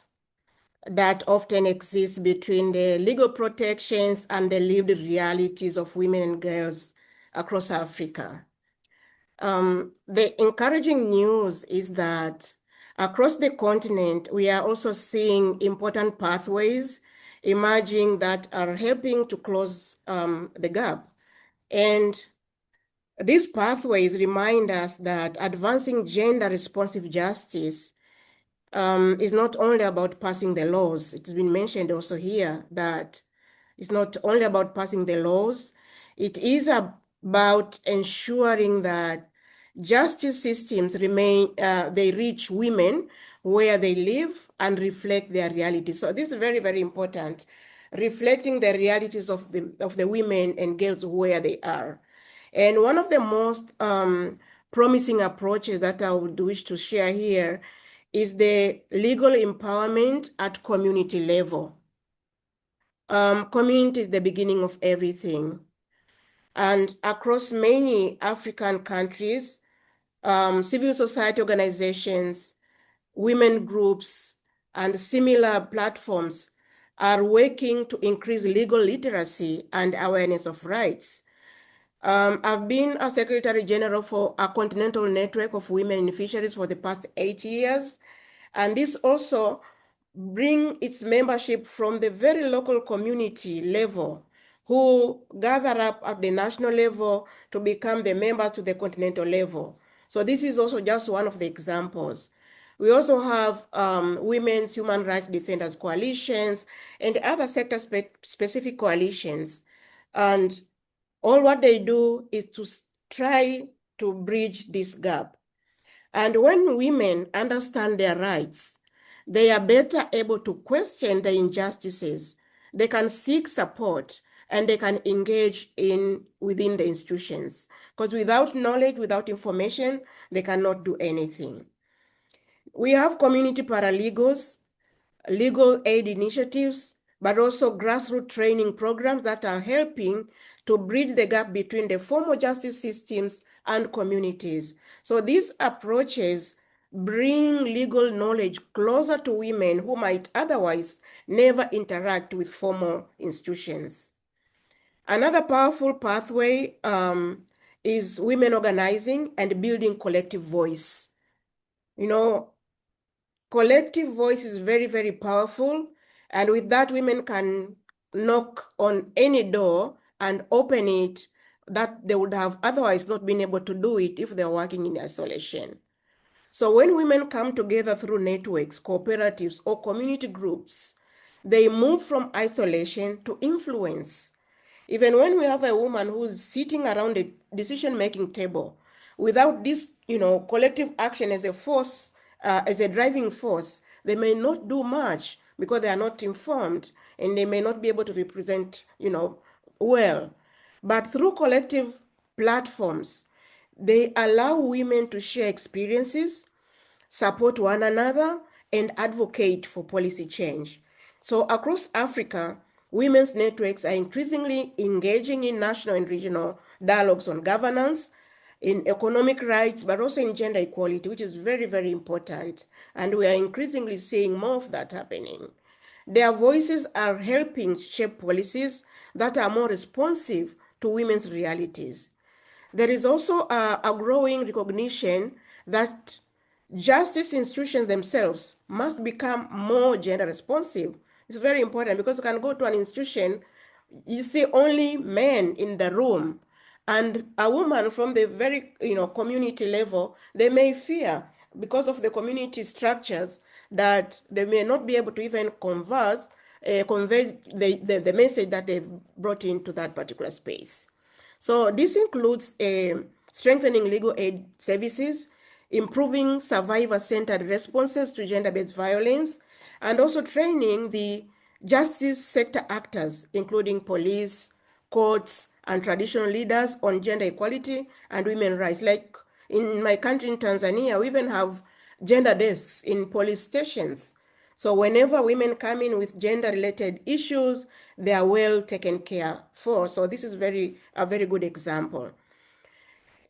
that often exists between the legal protections and the lived realities of women and girls across Africa. The encouraging news is that across the continent, we are also seeing important pathways emerging that are helping to close the gap. And these pathways remind us that advancing gender-responsive justice is not only about passing the laws. It's been mentioned also here that it's not only about passing the laws, it is about ensuring that justice systems they reach women where they live and reflect their realities. So this is very, very important, reflecting the realities of the women and girls where they are. And one of the most promising approaches that I would wish to share here is the legal empowerment at community level. Community is the beginning of everything. And across many African countries, civil society organizations, women groups, and similar platforms are working to increase legal literacy and awareness of rights. I've been a Secretary General for a continental network of women in fisheries for the past 8 years. And this also brings its membership from the very local community level who gather up at the national level to become the members to the continental level. So this is also just one of the examples. We also have women's human rights defenders coalitions and other sector-specific coalitions. And all what they do is to try to bridge this gap. And when women understand their rights, they are better able to question the injustices. They can seek support and they can engage within the institutions. Because without knowledge, without information, they cannot do anything. We have community paralegals, legal aid initiatives, but also grassroots training programs that are helping to bridge the gap between the formal justice systems and communities. So these approaches bring legal knowledge closer to women who might otherwise never interact with formal institutions. Another powerful pathway is women organizing and building collective voice. You know, collective voice is very, very powerful. And with that, women can knock on any door and open it that they would have otherwise not been able to do it if they're working in isolation. So when women come together through networks, cooperatives, or community groups, they move from isolation to influence. Even when we have a woman who's sitting around a decision-making table, without this, collective action as a force, as a driving force, they may not do much because they are not informed and they may not be able to represent, well. But through collective platforms, they allow women to share experiences, support one another, and advocate for policy change. So across Africa, women's networks are increasingly engaging in national and regional dialogues on governance, in economic rights, but also in gender equality, which is very, very important. And we are increasingly seeing more of that happening. Their voices are helping shape policies that are more responsive to women's realities. There is also a growing recognition that justice institutions themselves must become more gender responsive. It's very important because you can go to an institution, you see only men in the room, and a woman from the very community level, they may fear because of the community structures that they may not be able to even convey the message that they've brought into that particular space. So this includes strengthening legal aid services, improving survivor-centered responses to gender-based violence, and also training the justice sector actors, including police, courts, and traditional leaders on gender equality and women's rights. Like in my country, in Tanzania, we even have gender desks in police stations. So whenever women come in with gender-related issues, they are well taken care for. So this is a very good example.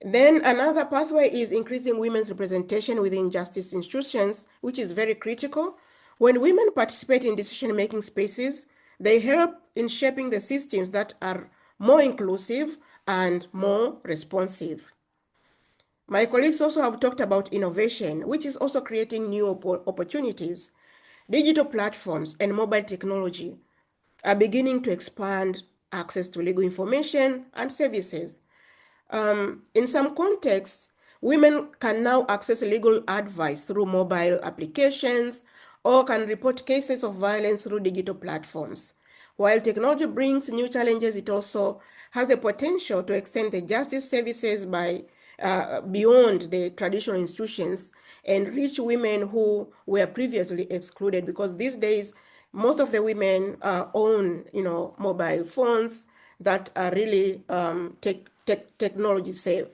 Then another pathway is increasing women's representation within justice institutions, which is very critical. When women participate in decision-making spaces, they help in shaping the systems that are more inclusive and more responsive. My colleagues also have talked about innovation, which is also creating new opportunities. Digital platforms and mobile technology are beginning to expand access to legal information and services. In some contexts, women can now access legal advice through mobile applications or can report cases of violence through digital platforms. While technology brings new challenges, it also has the potential to extend the justice services by beyond the traditional institutions and reach women who were previously excluded, because these days most of the women own mobile phones that are really technology safe.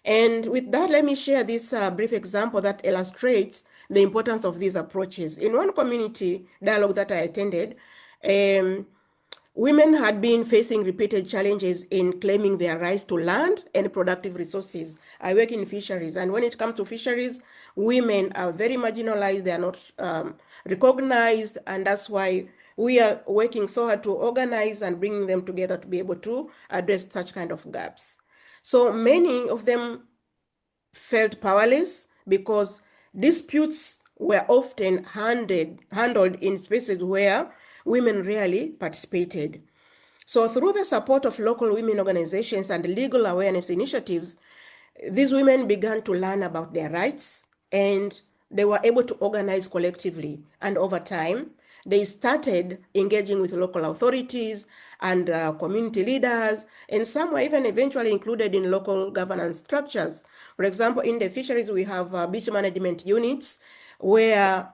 And with that, let me share this brief example that illustrates the importance of these approaches. In one community dialogue that I attended, women had been facing repeated challenges in claiming their rights to land and productive resources. I work in fisheries, and when it comes to fisheries, women are very marginalized. They are not recognized, and that's why we are working so hard to organize and bring them together to be able to address such kind of gaps. So many of them felt powerless because disputes were often handled in spaces where women rarely participated. So through the support of local women organizations and legal awareness initiatives, these women began to learn about their rights, and they were able to organize collectively. And over time, they started engaging with local authorities and community leaders, and some were even eventually included in local governance structures. For example, in the fisheries, we have beach management units where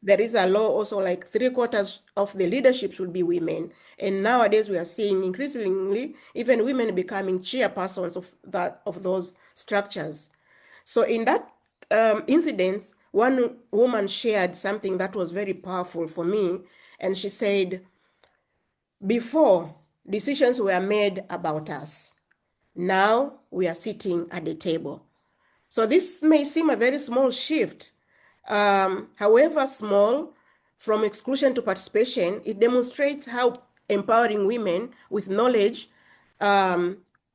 there is a law also, like 3/4 of the leadership should be women. And nowadays we are seeing increasingly even women becoming chairpersons of those structures. So in that incident, one woman shared something that was very powerful for me. And she said, before, decisions were made about us. Now we are sitting at the table. So this may seem a very small shift. However small, from exclusion to participation, it demonstrates how empowering women with knowledge,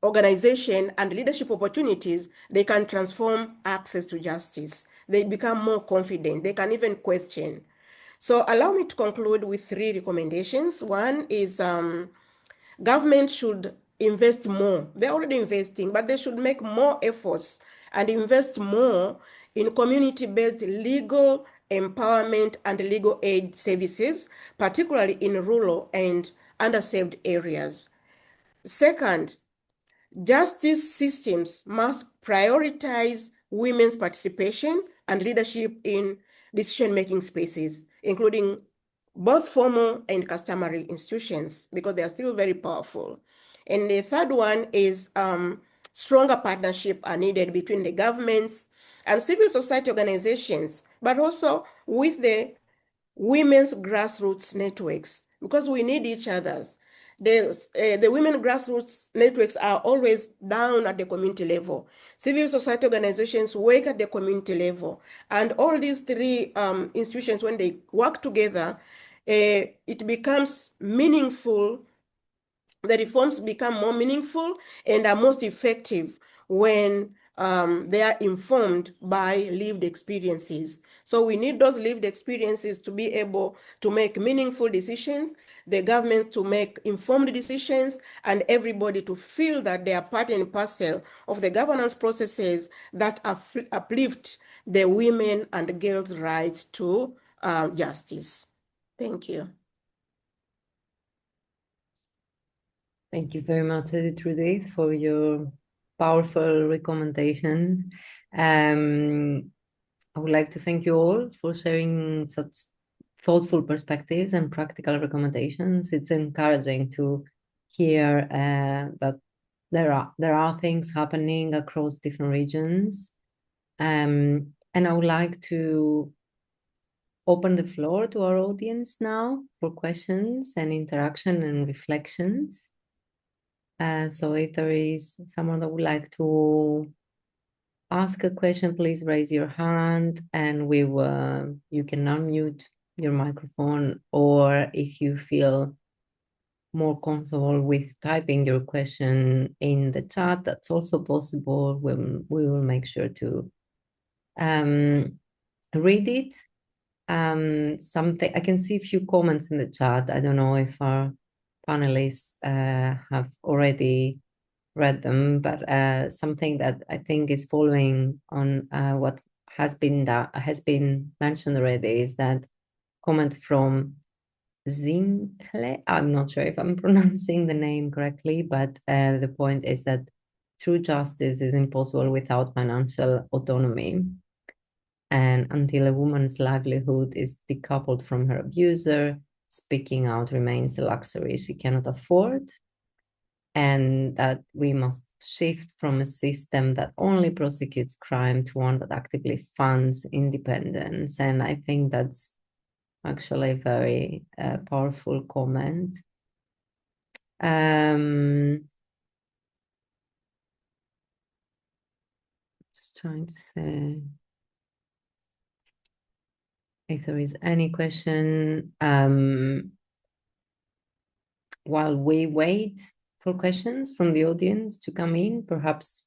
organization, and leadership opportunities, they can transform access to justice. They become more confident. They can even question. So allow me to conclude with 3 recommendations. One is government should invest more. They're already investing, but they should make more efforts and invest more in community-based legal empowerment and legal aid services, particularly in rural and underserved areas. Second, justice systems must prioritize women's participation and leadership in decision-making spaces, including both formal and customary institutions, because they are still very powerful. And the third one is stronger partnership are needed between the governments and civil society organizations, but also with the women's grassroots networks, because we need each other's. The women grassroots networks are always down at the community level. Civil society organizations work at the community level. And all these 3 institutions, when they work together, it becomes meaningful. The reforms become more meaningful and are most effective when they are informed by lived experiences. So we need those lived experiences to be able to make meaningful decisions, the government to make informed decisions, and everybody to feel that they are part and parcel of the governance processes that uplift the women and girls' rights to justice. Thank you. Thank you very much, Judith, for your powerful recommendations. I would like to thank you all for sharing such thoughtful perspectives and practical recommendations. It's encouraging to hear that there are things happening across different regions. And I would like to open the floor to our audience now for questions and interaction and reflections. So if there is someone that would like to ask a question, please raise your hand and you can unmute your microphone, or if you feel more comfortable with typing your question in the chat, that's also possible. We will make sure to read it. I can see a few comments in the chat. I don't know if our panelists have already read them, but something that I think is following on what has been mentioned already is that comment from Zingle. I'm not sure if I'm pronouncing the name correctly, but the point is that true justice is impossible without financial autonomy. And until a woman's livelihood is decoupled from her abuser, speaking out remains a luxury she cannot afford. And that we must shift from a system that only prosecutes crime to one that actively funds independence. And I think that's actually a very powerful comment. Just trying to say if there is any question while we wait for questions from the audience to come in. Perhaps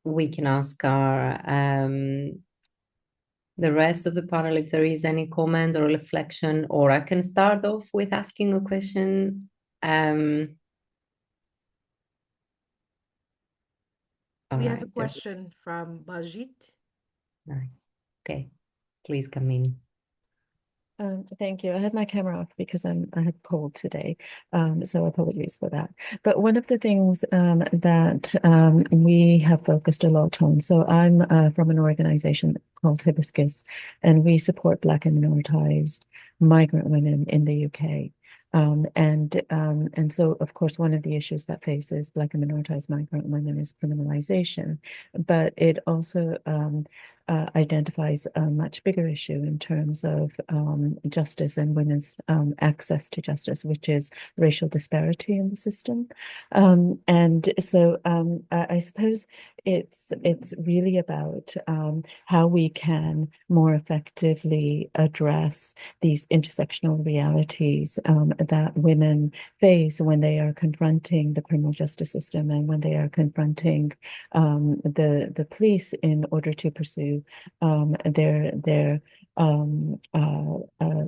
we can ask our the rest of the panel if there is any comment or reflection, or I can start off with asking a question. We have a question from Bajit. Nice. Okay, please come in. Thank you. I had my camera off because I had cold today, so apologies for that. But one of the things that we have focused a lot on, so I'm from an organization called Hibiscus, and we support Black and minoritized migrant women in the UK. And so, of course, one of the issues that faces Black and minoritized migrant women is criminalization, but it also identifies a much bigger issue in terms of justice and women's access to justice, which is racial disparity in the system. And so I suppose it's really about how we can more effectively address these intersectional realities that women face when they are confronting the criminal justice system and when they are confronting the police in order to pursue their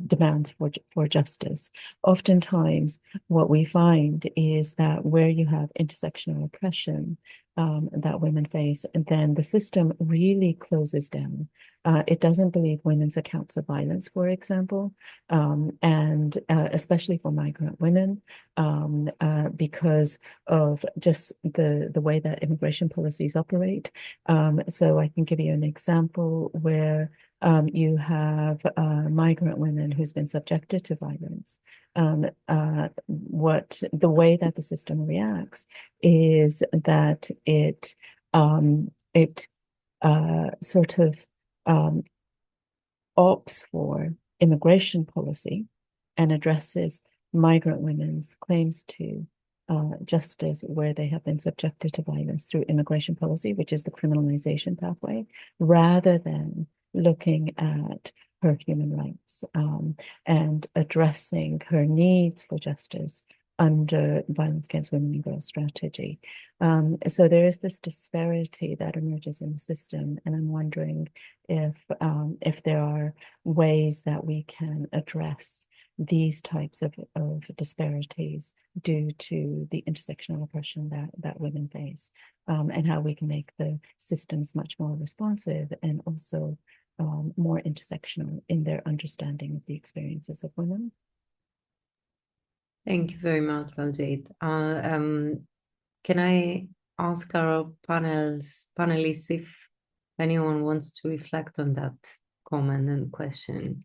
demands for justice. Oftentimes, what we find is that where you have intersectional oppression that women face, then the system really closes down. It doesn't believe women's accounts of violence, for example, and especially for migrant women, because of just the way that immigration policies operate. So I can give you an example where you have migrant women who's been subjected to violence. The way that the system reacts is that it sort of opts for immigration policy and addresses migrant women's claims to justice where they have been subjected to violence through immigration policy, which is the criminalization pathway, rather than looking at her human rights and addressing her needs for justice under violence against women and girls strategy. So there is this disparity that emerges in the system, and I'm wondering if there are ways that we can address these types of disparities due to the intersectional oppression that women face, and how we can make the systems much more responsive and also more intersectional in their understanding of the experiences of women. Thank you very much, Baljit. Can I ask our panelists if anyone wants to reflect on that comment and question?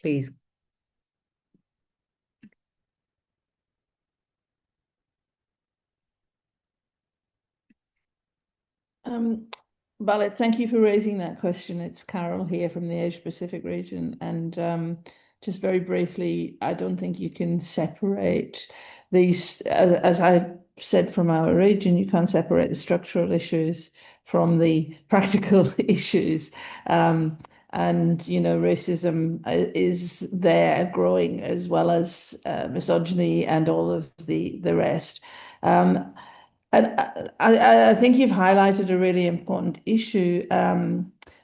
Please. Bhalit, thank you for raising that question. It's Carol here from the Asia Pacific region. And just very briefly, I don't think you can separate these, as I said from our region, you can't separate the structural issues from the practical issues. And, you know, racism is there growing as well as misogyny and all of the rest. And I think you've highlighted a really important issue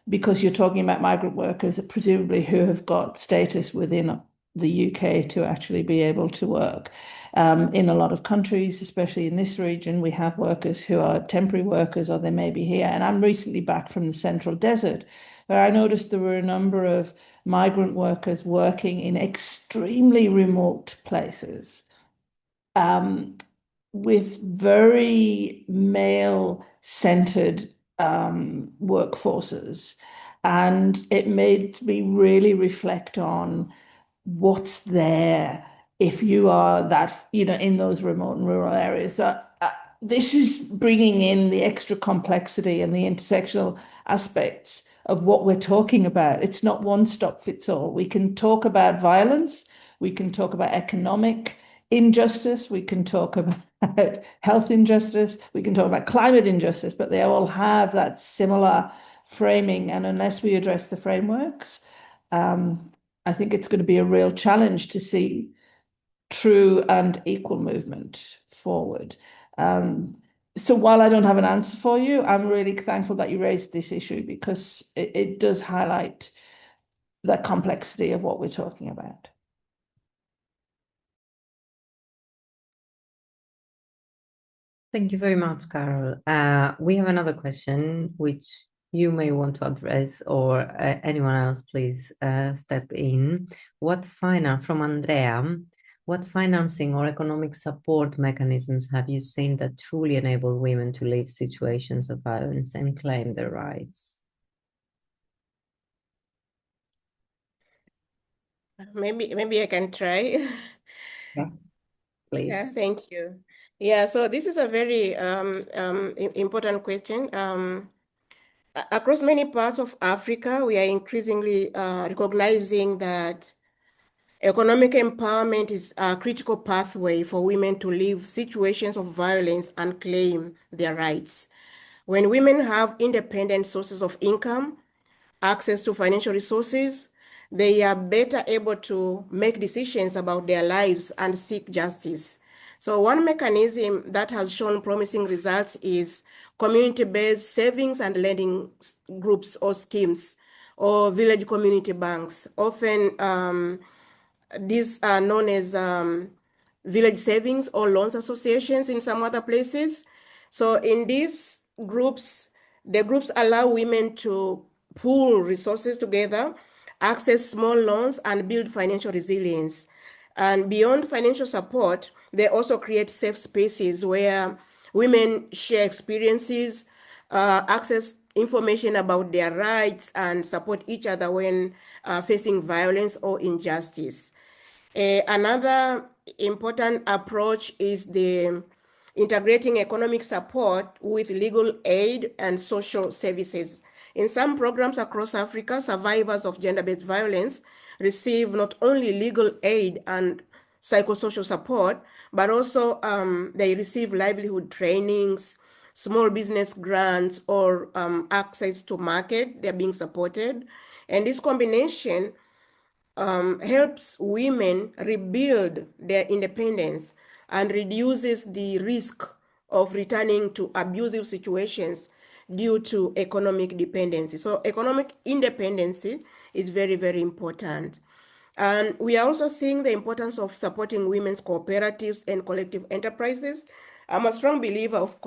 because you're talking about migrant workers, presumably who have got status within the UK to actually be able to work. In a lot of countries, especially in this region, we have workers who are temporary workers, or they may be here. And I'm recently back from the Central Desert, where I noticed there were a number of migrant workers working in extremely remote places, with very male-centered workforces. And it made me really reflect on what's there if you are that, in those remote and rural areas. So this is bringing in the extra complexity and the intersectional aspects of what we're talking about. It's not one stop fits all. We can talk about violence, we can talk about economic injustice, we can talk about health injustice, we can talk about climate injustice, but they all have that similar framing. And unless we address the frameworks, I think it's going to be a real challenge to see true and equal movement forward. So while I don't have an answer for you, I'm really thankful that you raised this issue, because it does highlight the complexity of what we're talking about. Thank you very much, Carol. We have another question, which you may want to address, or anyone else, please step in. From Andrea, what financing or economic support mechanisms have you seen that truly enable women to leave situations of violence and claim their rights? Maybe I can try. Yeah, please. Yeah, thank you. Yeah, so this is a very important question. Across many parts of Africa, we are increasingly recognizing that economic empowerment is a critical pathway for women to leave situations of violence and claim their rights. When women have independent sources of income, access to financial resources, they are better able to make decisions about their lives and seek justice. So one mechanism that has shown promising results is community-based savings and lending groups or schemes, or village community banks. Often these are known as village savings or loans associations in some other places. So in these groups, the groups allow women to pool resources together, access small loans, and build financial resilience. And beyond financial support, they also create safe spaces where women share experiences, access information about their rights, and support each other when facing violence or injustice. Another important approach is the integrating economic support with legal aid and social services. In some programs across Africa, survivors of gender-based violence receive not only legal aid and psychosocial support, but also they receive livelihood trainings, small business grants, or access to market. They're being supported. And this combination helps women rebuild their independence and reduces the risk of returning to abusive situations due to economic dependency. So economic independency is very, very important. And we are also seeing the importance of supporting women's cooperatives and collective enterprises. I'm a strong believer of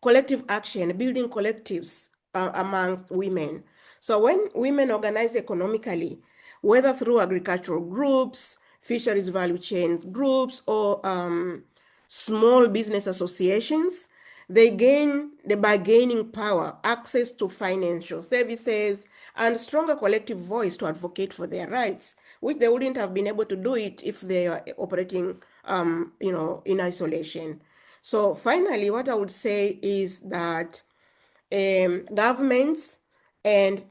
collective action, building collectives amongst women. So when women organize economically, whether through agricultural groups, fisheries value chain groups, or small business associations, they gain the bargaining power, access to financial services, and stronger collective voice to advocate for their rights, which they wouldn't have been able to do it if they are operating, in isolation. So finally, what I would say is that governments and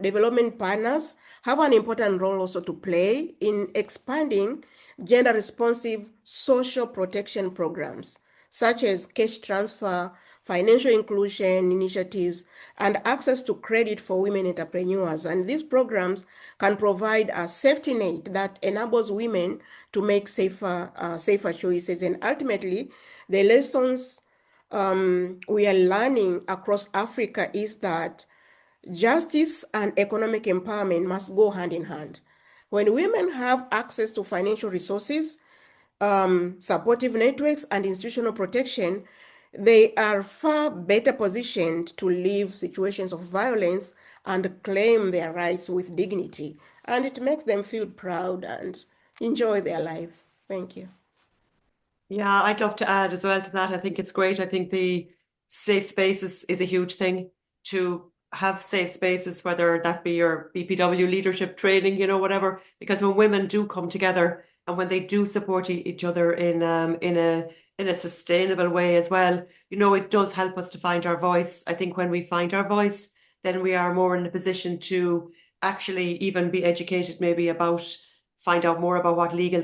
development partners have an important role also to play in expanding gender-responsive social protection programs, such as cash transfer, financial inclusion initiatives, and access to credit for women entrepreneurs. And these programs can provide a safety net that enables women to make safer choices. And ultimately, the lessons we are learning across Africa is that justice and economic empowerment must go hand in hand. When women have access to financial resources, supportive networks, and institutional protection, they are far better positioned to leave situations of violence and claim their rights with dignity. And it makes them feel proud and enjoy their lives. Thank you. Yeah, I'd love to add as well to that. I think it's great. I think the safe spaces is a huge thing, to have safe spaces, whether that be your BPW leadership training, whatever, because when women do come together and when they do support each other in a sustainable way as well, it does help us to find our voice. I think when we find our voice, then we are more in a position to actually even be educated, maybe find out more about what legal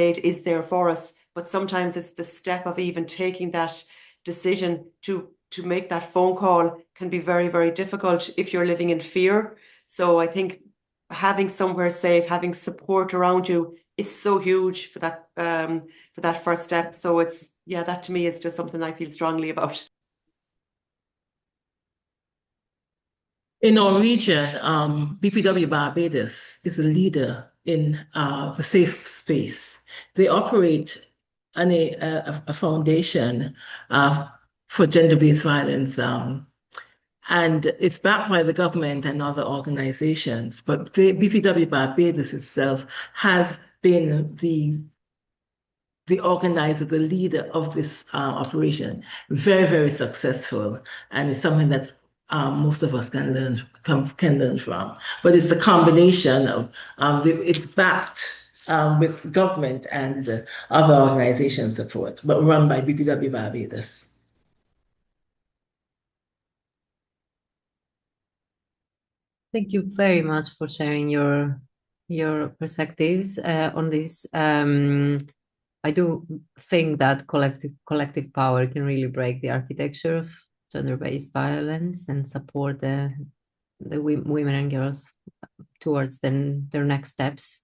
aid is there for us. But sometimes it's the step of even taking that decision to make that phone call can be very, very difficult if you're living in fear. So I think having somewhere safe, having support around you is so huge for that first step. So that to me is just something I feel strongly about. In our region, BPW Barbados is a leader in the safe space. They operate on a foundation for gender-based violence, and it's backed by the government and other organizations. But the BPW Barbados itself has been the organizer, the leader of this operation. Very, very successful, and it's something that most of us can learn from. But it's the combination of it's backed with government and other organization support, but run by BPW Barbados. Thank you very much for sharing your perspectives on this. I do think that collective power can really break the architecture of gender-based violence and support the women and girls towards their next steps.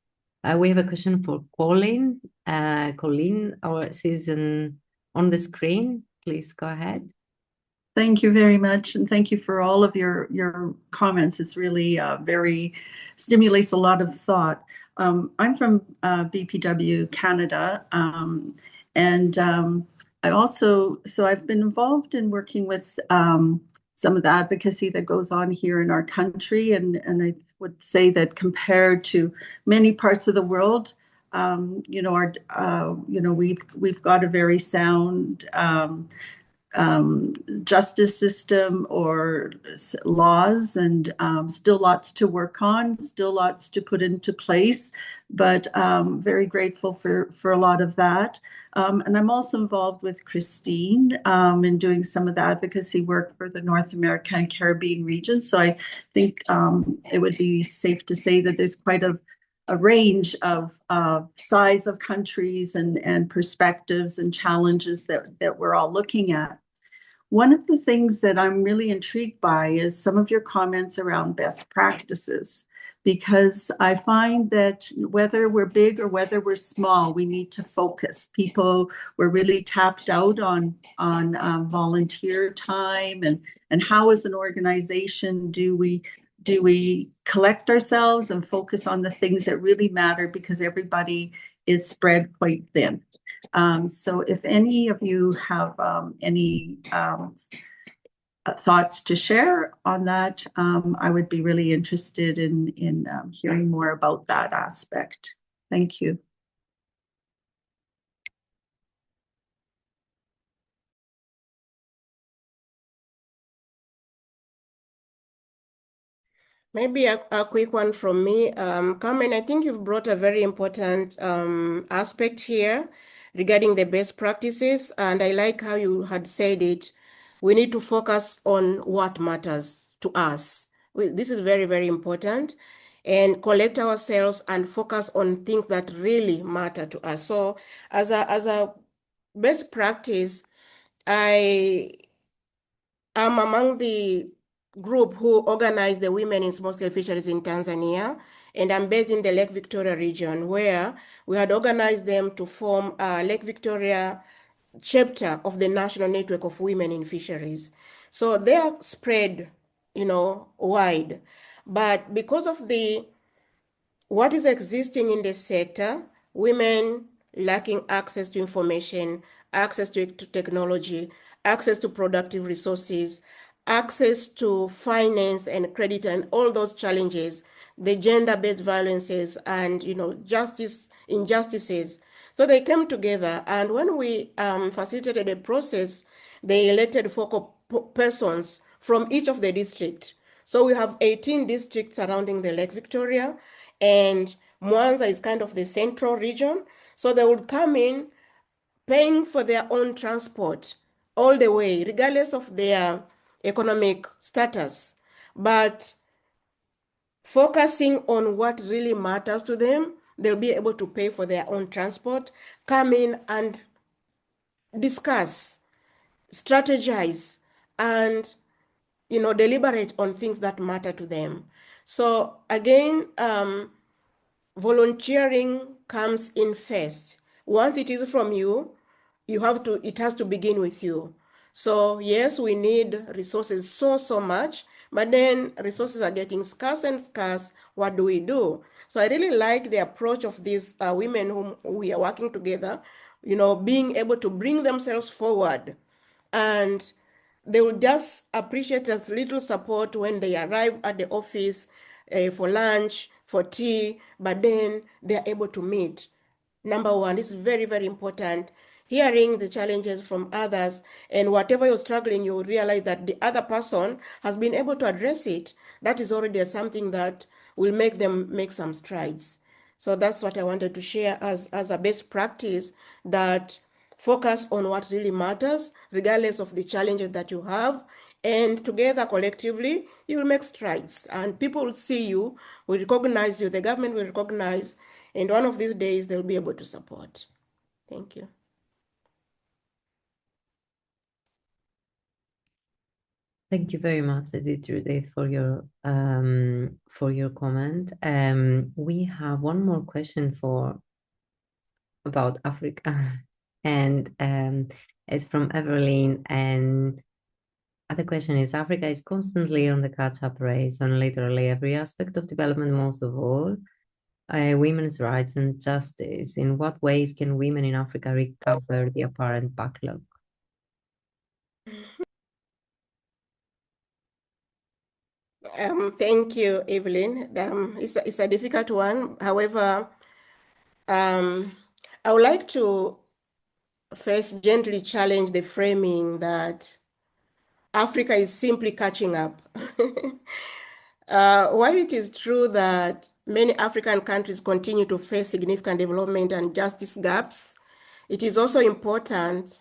We have a question for Colleen. Colleen, she's on the screen. Please go ahead. Thank you very much, and thank you for all of your comments. It's really very stimulates a lot of thought. I'm from BPW Canada, and I've been involved in working with some of the advocacy that goes on here in our country, and I would say that compared to many parts of the world, we've got a very sound justice system or laws, and still lots to work on, still lots to put into place, but very grateful for a lot of that. And I'm also involved with Christine in doing some of the advocacy work for the North America and Caribbean region. So I think it would be safe to say that there's quite a range of size of countries and perspectives and challenges that we're all looking at. One of the things that I'm really intrigued by is some of your comments around best practices, because I find that whether we're big or whether we're small, we need to focus. People were really tapped out on volunteer time and how as an organization do we collect ourselves and focus on the things that really matter, because everybody is spread quite thin. So if any of you have any thoughts to share on that, I would be really interested in hearing more about that aspect. Thank you. Maybe a quick one from me. Carmen, I think you've brought a very important aspect here regarding the best practices, and I like how you had said it. We need to focus on what matters to us. This is very, very important, and collect ourselves and focus on things that really matter to us. So as a best practice, I am among the group who organized the women in small-scale fisheries in Tanzania, and I'm based in the Lake Victoria region, where we had organized them to form a Lake Victoria chapter of the National Network of Women in Fisheries. So they are spread, wide, but because of the what is existing in the sector, women lacking access to information, access to technology, access to productive resources, access to finance and credit, and all those challenges, the gender-based violences and justice injustices. So they came together, and when we facilitated a process, they elected focal persons from each of the districts. So we have 18 districts surrounding the Lake Victoria, and Mwanza is kind of the central region. So they would come in paying for their own transport all the way, regardless of their economic status, but focusing on what really matters to them. They'll be able to pay for their own transport, come in and discuss, strategize, and deliberate on things that matter to them. So again, volunteering comes in first. Once it is from you, it has to begin with you. So yes, we need resources so much, but then resources are getting scarce and scarce. What do we do? So I really like the approach of these women whom we are working together, being able to bring themselves forward, and they will just appreciate as little support when they arrive at the office for lunch, for tea, but then they are able to meet. Number one, this is very important. Hearing the challenges from others, and whatever you're struggling, you will realize that the other person has been able to address it. That is already something that will make them make some strides. So that's what I wanted to share as a best practice, that focus on what really matters, regardless of the challenges that you have. And together, collectively, you will make strides. And people will see you, will recognize you, the government will recognize, and one of these days they'll be able to support. Thank you. Thank you very much, Judith, for your comment. We have one more question about Africa, and it's from Evelyn. And the question is: Africa is constantly on the catch-up race on literally every aspect of development, most of all women's rights and justice. In what ways can women in Africa recover the apparent backlog? Thank you, Evelyn. It's a difficult one. However, I would like to first gently challenge the framing that Africa is simply catching up. While it is true that many African countries continue to face significant development and justice gaps, it is also important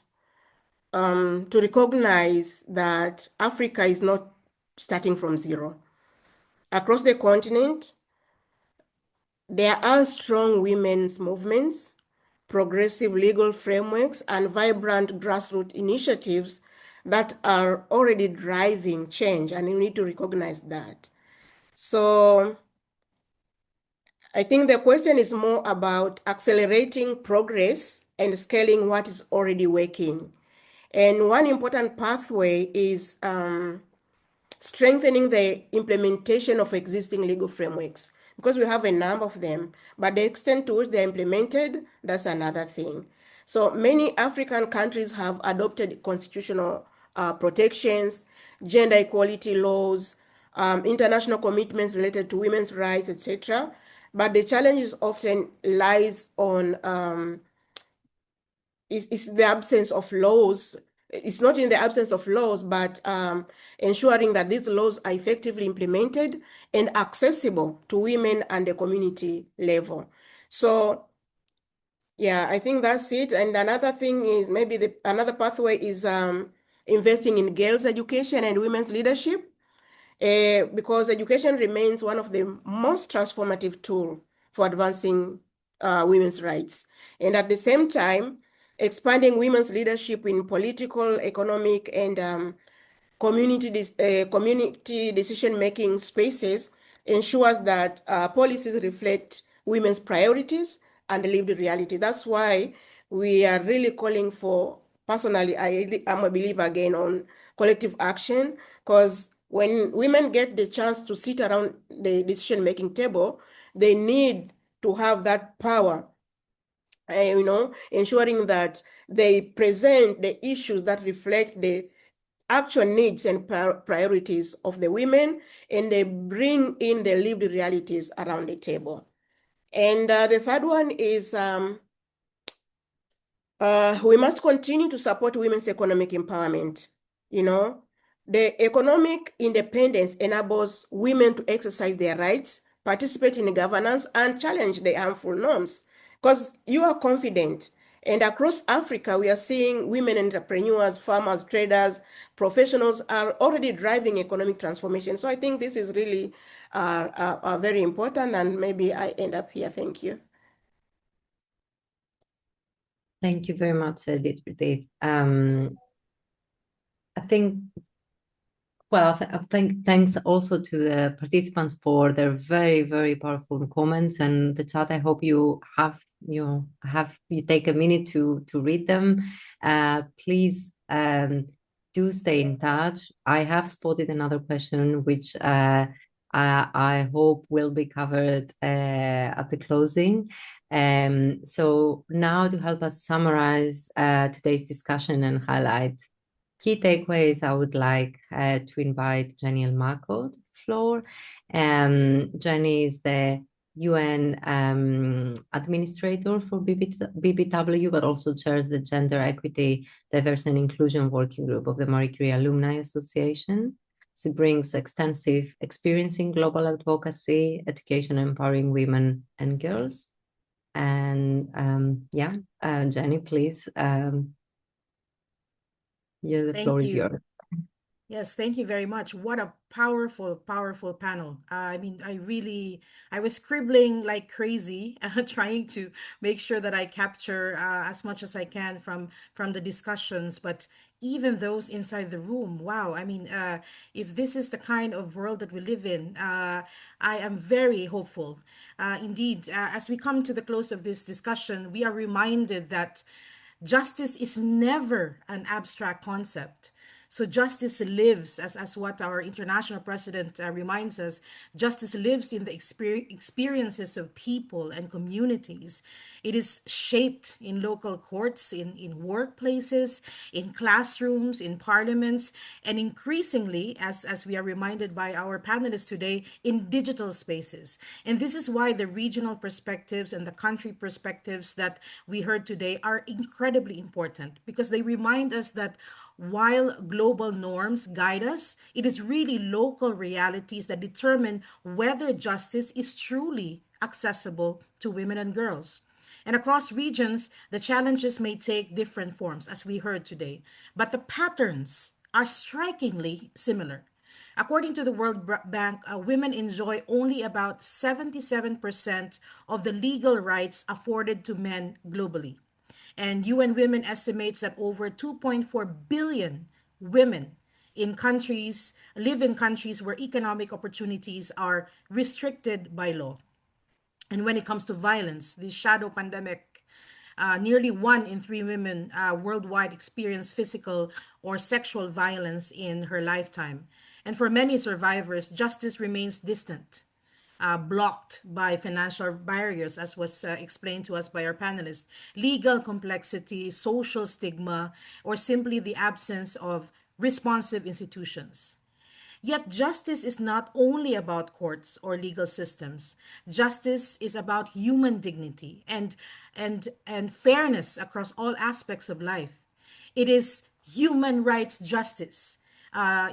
to recognize that Africa is not starting from zero. Across the continent, there are strong women's movements, progressive legal frameworks, and vibrant grassroots initiatives that are already driving change, and you need to recognize that. So I think the question is more about accelerating progress and scaling what is already working. And one important pathway is strengthening the implementation of existing legal frameworks, because we have a number of them, but the extent to which they're implemented, that's another thing. So many African countries have adopted constitutional protections, gender equality laws, international commitments related to women's rights, etc. But the challenge often lies on is the absence of laws. It's not in the absence of laws, but ensuring that these laws are effectively implemented and accessible to women and the community level. So yeah, I think that's it. And another thing is maybe another pathway is investing in girls' education and women's leadership, because education remains one of the most transformative tools for advancing women's rights. And at the same time, expanding women's leadership in political, economic, and community decision-making spaces ensures that policies reflect women's priorities and lived reality. That's why we are really calling for, personally, I'm a believer again on collective action, because when women get the chance to sit around the decision-making table, they need to have that power, ensuring that they present the issues that reflect the actual needs and priorities of the women, and they bring in the lived realities around the table. And the third one is we must continue to support women's economic empowerment. The economic independence enables women to exercise their rights, participate in governance, and challenge the harmful norms. Because you are confident. And across Africa, we are seeing women entrepreneurs, farmers, traders, professionals are already driving economic transformation. So I think this is really very important. And maybe I end up here. Thank you. Thank you very much, Edith. I think, well, I think thanks also to the participants for their very, very powerful comments and the chat. I hope you take a minute to read them. Please do stay in touch. I have spotted another question which I hope will be covered at the closing. So now to help us summarize today's discussion and highlight key takeaways, I would like to invite Jenny Elmako to the floor. Jenny is the UN administrator for BBW, but also chairs the Gender Equity, Diversity and Inclusion Working Group of the Marie Curie Alumni Association. She brings extensive experience in global advocacy, education, empowering women and girls. And Jenny, please. The floor is yours. Yes, thank you very much. What a powerful, powerful panel. I mean, I was scribbling like crazy, trying to make sure that I capture as much as I can from the discussions. But even those inside the room, wow. I mean, if this is the kind of world that we live in, I am very hopeful. Indeed, as we come to the close of this discussion, we are reminded that justice is never an abstract concept. So justice lives, as what our international president reminds us, justice lives in the experiences of people and communities. It is shaped in local courts, in workplaces, in classrooms, in parliaments, and increasingly, as we are reminded by our panelists today, in digital spaces. And this is why the regional perspectives and the country perspectives that we heard today are incredibly important, because they remind us that while global norms guide us, it is really local realities that determine whether justice is truly accessible to women and girls. And across regions, the challenges may take different forms, as we heard today, but the patterns are strikingly similar. According to the World Bank, women enjoy only about 77% of the legal rights afforded to men globally. And UN Women estimates that over 2.4 billion women live in countries where economic opportunities are restricted by law. And when it comes to violence, this shadow pandemic, nearly 1 in 3 women worldwide experience physical or sexual violence in her lifetime. And for many survivors, justice remains distant, blocked by financial barriers, as was explained to us by our panelists, legal complexity, social stigma, or simply the absence of responsive institutions. Yet justice is not only about courts or legal systems. Justice is about human dignity and fairness across all aspects of life. It is human rights justice,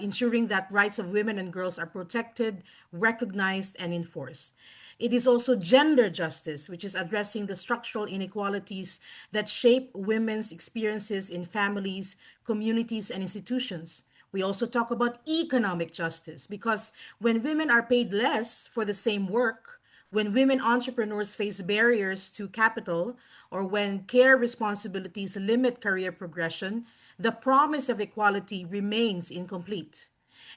ensuring that rights of women and girls are protected, recognized, and enforced. It is also gender justice, which is addressing the structural inequalities that shape women's experiences in families, communities, and institutions. We also talk about economic justice, because when women are paid less for the same work, when women entrepreneurs face barriers to capital, or when care responsibilities limit career progression, the promise of equality remains incomplete.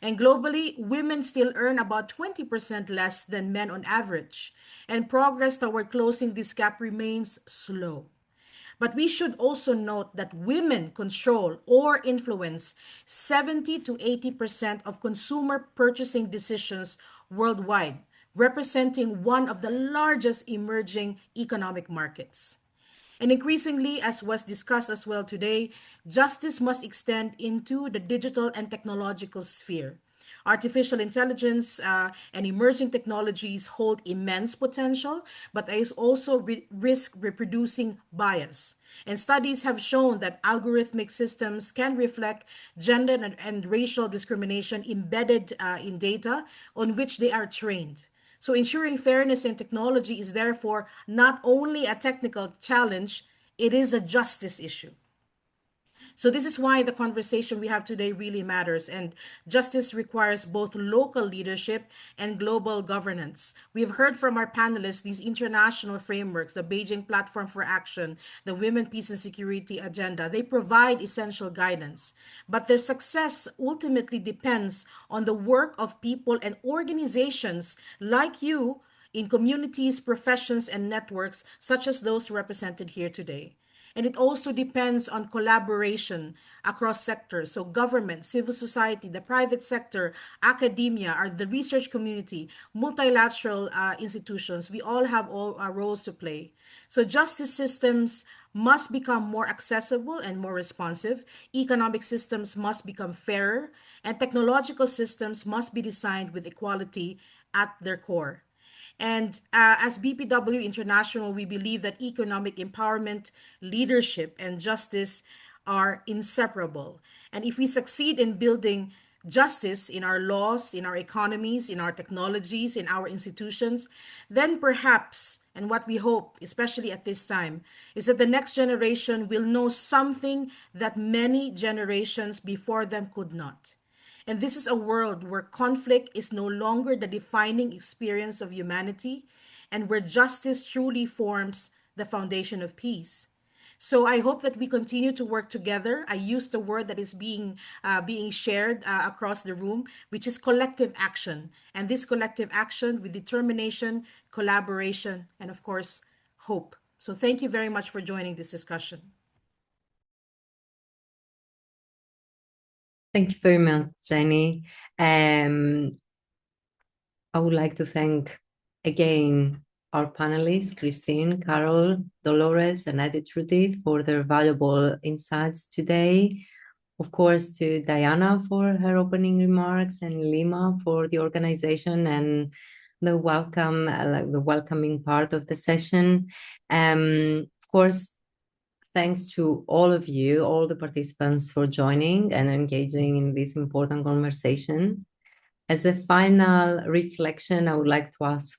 And globally, women still earn about 20% less than men on average, and progress toward closing this gap remains slow. But we should also note that women control or influence 70 to 80% of consumer purchasing decisions worldwide, representing one of the largest emerging economic markets. And increasingly, as was discussed as well today, justice must extend into the digital and technological sphere. Artificial intelligence and emerging technologies hold immense potential, but they also risk reproducing bias. And studies have shown that algorithmic systems can reflect gender and racial discrimination embedded in data on which they are trained. So ensuring fairness in technology is therefore not only a technical challenge, it is a justice issue. So this is why the conversation we have today really matters. And justice requires both local leadership and global governance. We've heard from our panelists these international frameworks, the Beijing Platform for Action, the Women, Peace and Security Agenda. They provide essential guidance. But their success ultimately depends on the work of people and organizations like you in communities, professions, and networks such as those represented here today. And it also depends on collaboration across sectors. So government, civil society, the private sector, academia, or the research community, multilateral institutions, we all have all our roles to play. So justice systems must become more accessible and more responsive. Economic systems must become fairer, and technological systems must be designed with equality at their core. And as BPW International, we believe that economic empowerment, leadership, and justice are inseparable. And if we succeed in building justice in our laws, in our economies, in our technologies, in our institutions, then perhaps, and what we hope, especially at this time, is that the next generation will know something that many generations before them could not. And this is a world where conflict is no longer the defining experience of humanity and where justice truly forms the foundation of peace. So I hope that we continue to work together. I use the word that is being shared across the room, which is collective action. And this collective action with determination, collaboration, and of course, hope. So thank you very much for joining this discussion. Thank you very much, Jenny. I would like to thank again our panelists, Christine, Carol, Dolores, and Edith Judith for their valuable insights today. Of course, to Diana for her opening remarks and Lima for the organization and the welcoming part of the session. Of course, thanks to all of you, all the participants for joining and engaging in this important conversation. As a final reflection, I would like to ask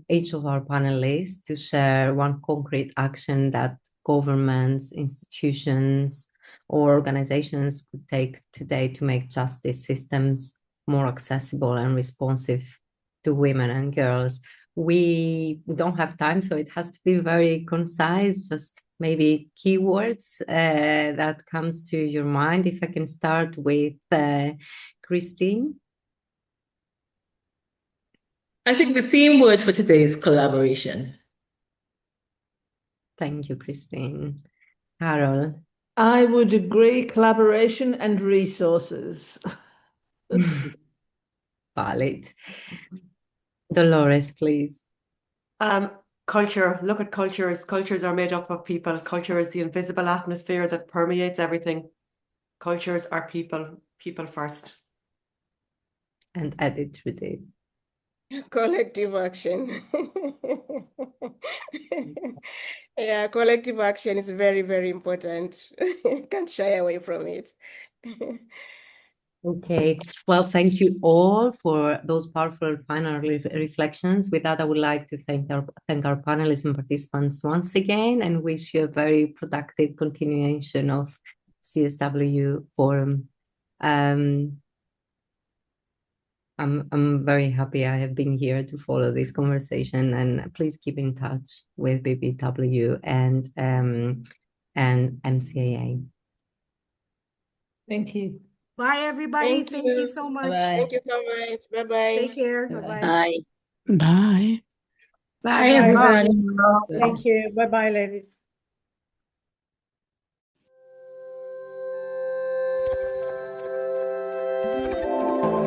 each of our panelists to share one concrete action that governments, institutions, or organizations could take today to make justice systems more accessible and responsive to women and girls. We don't have time, so it has to be very concise, just maybe keywords that comes to your mind. If I can start with Christine. I think the theme word for today is collaboration. Thank you, Christine. Carol. I would agree, collaboration and resources. Valid. Dolores, please. Culture. Look at cultures. Cultures are made up of people. Culture is the invisible atmosphere that permeates everything. Cultures are people. People first. And Edith Judith. Collective action. Yeah, collective action is very, very important. Can't shy away from it. Okay, well, thank you all for those powerful final reflections. With that, I would like to thank our panelists and participants once again and wish you a very productive continuation of CSW Forum. I'm very happy I have been here to follow this conversation, and please keep in touch with BBW and MCAA. Thank you. Bye, everybody. Thank you so much. Bye-bye. Thank you so much. Bye-bye. Take care. Bye-bye. Bye-bye. Bye. Bye, everybody. Bye. Thank you. Bye-bye, ladies.